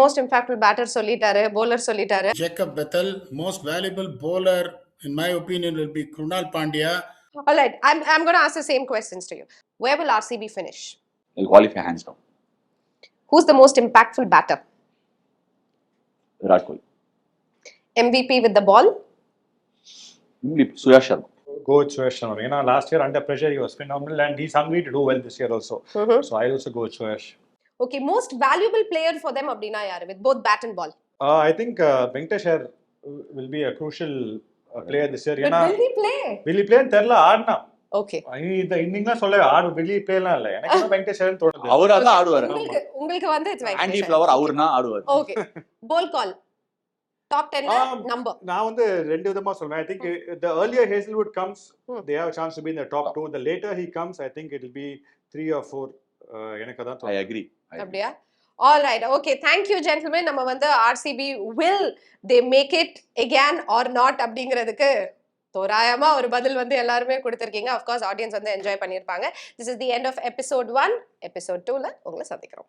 மோஸ்ட் இம்பாக்ட்ஃபுல் பேட்டர் சொல்லிட்டாரு, bowler சொல்லிட்டாரு. Jacob Bethel, most valuable bowler in my opinion will be Krunal Pandya. All right, I'm going to ask the same questions to you. Where will RCB finish? They'll qualify hands down. Who's the most impactful batter? Virat Kohli. MVP with the ball? Suyash Sharma. Go with Suyash Sharma. You know, last year under pressure he was phenomenal and he's hungry to do well this year also. So I'll also go with Suyash. Okay, most valuable player for them அப்படினா யாரு with both bat and ball? I think Venkatesh will be a crucial player this year. But will he play? Will he play? தெரியல, ஆடுனா. Okay. இந்த இன்னிங்லாம் சொல்ல வெளிய பிளேலாம் இல்ல. எனக்கு வெங்கடேஷ் தோணுது. அவரா தான் ஆடுவாரு. உங்களுக்கு வந்து it's Venkatesh. ஆன்டி ஃப்ளவர் அவர்னா ஆடுவாரு. Okay. Ball call. Top 10 number. நான் வந்து ரெண்டு விதமா சொல்றேன். I think the earlier Hazelwood comes, they have a chance to be in the top 2. The later he comes, I think it will be 3 or 4. எனக்கு அதான் I தோணுது. agree. அப்படியா? All right. Okay, thank you gentlemen. நம்ம வந்து RCB will they make it again or not அப்படிங்கிறதுக்கு தோராயமா ஒரு பதில் வந்து எல்லாருமே கொடுத்திருக்கீங்க. of course audience வந்து என்ஜாய் பண்ணிருப்பாங்க. This is the end of episode 1. episode 2ல உங்களை சந்திக்கிறோம்.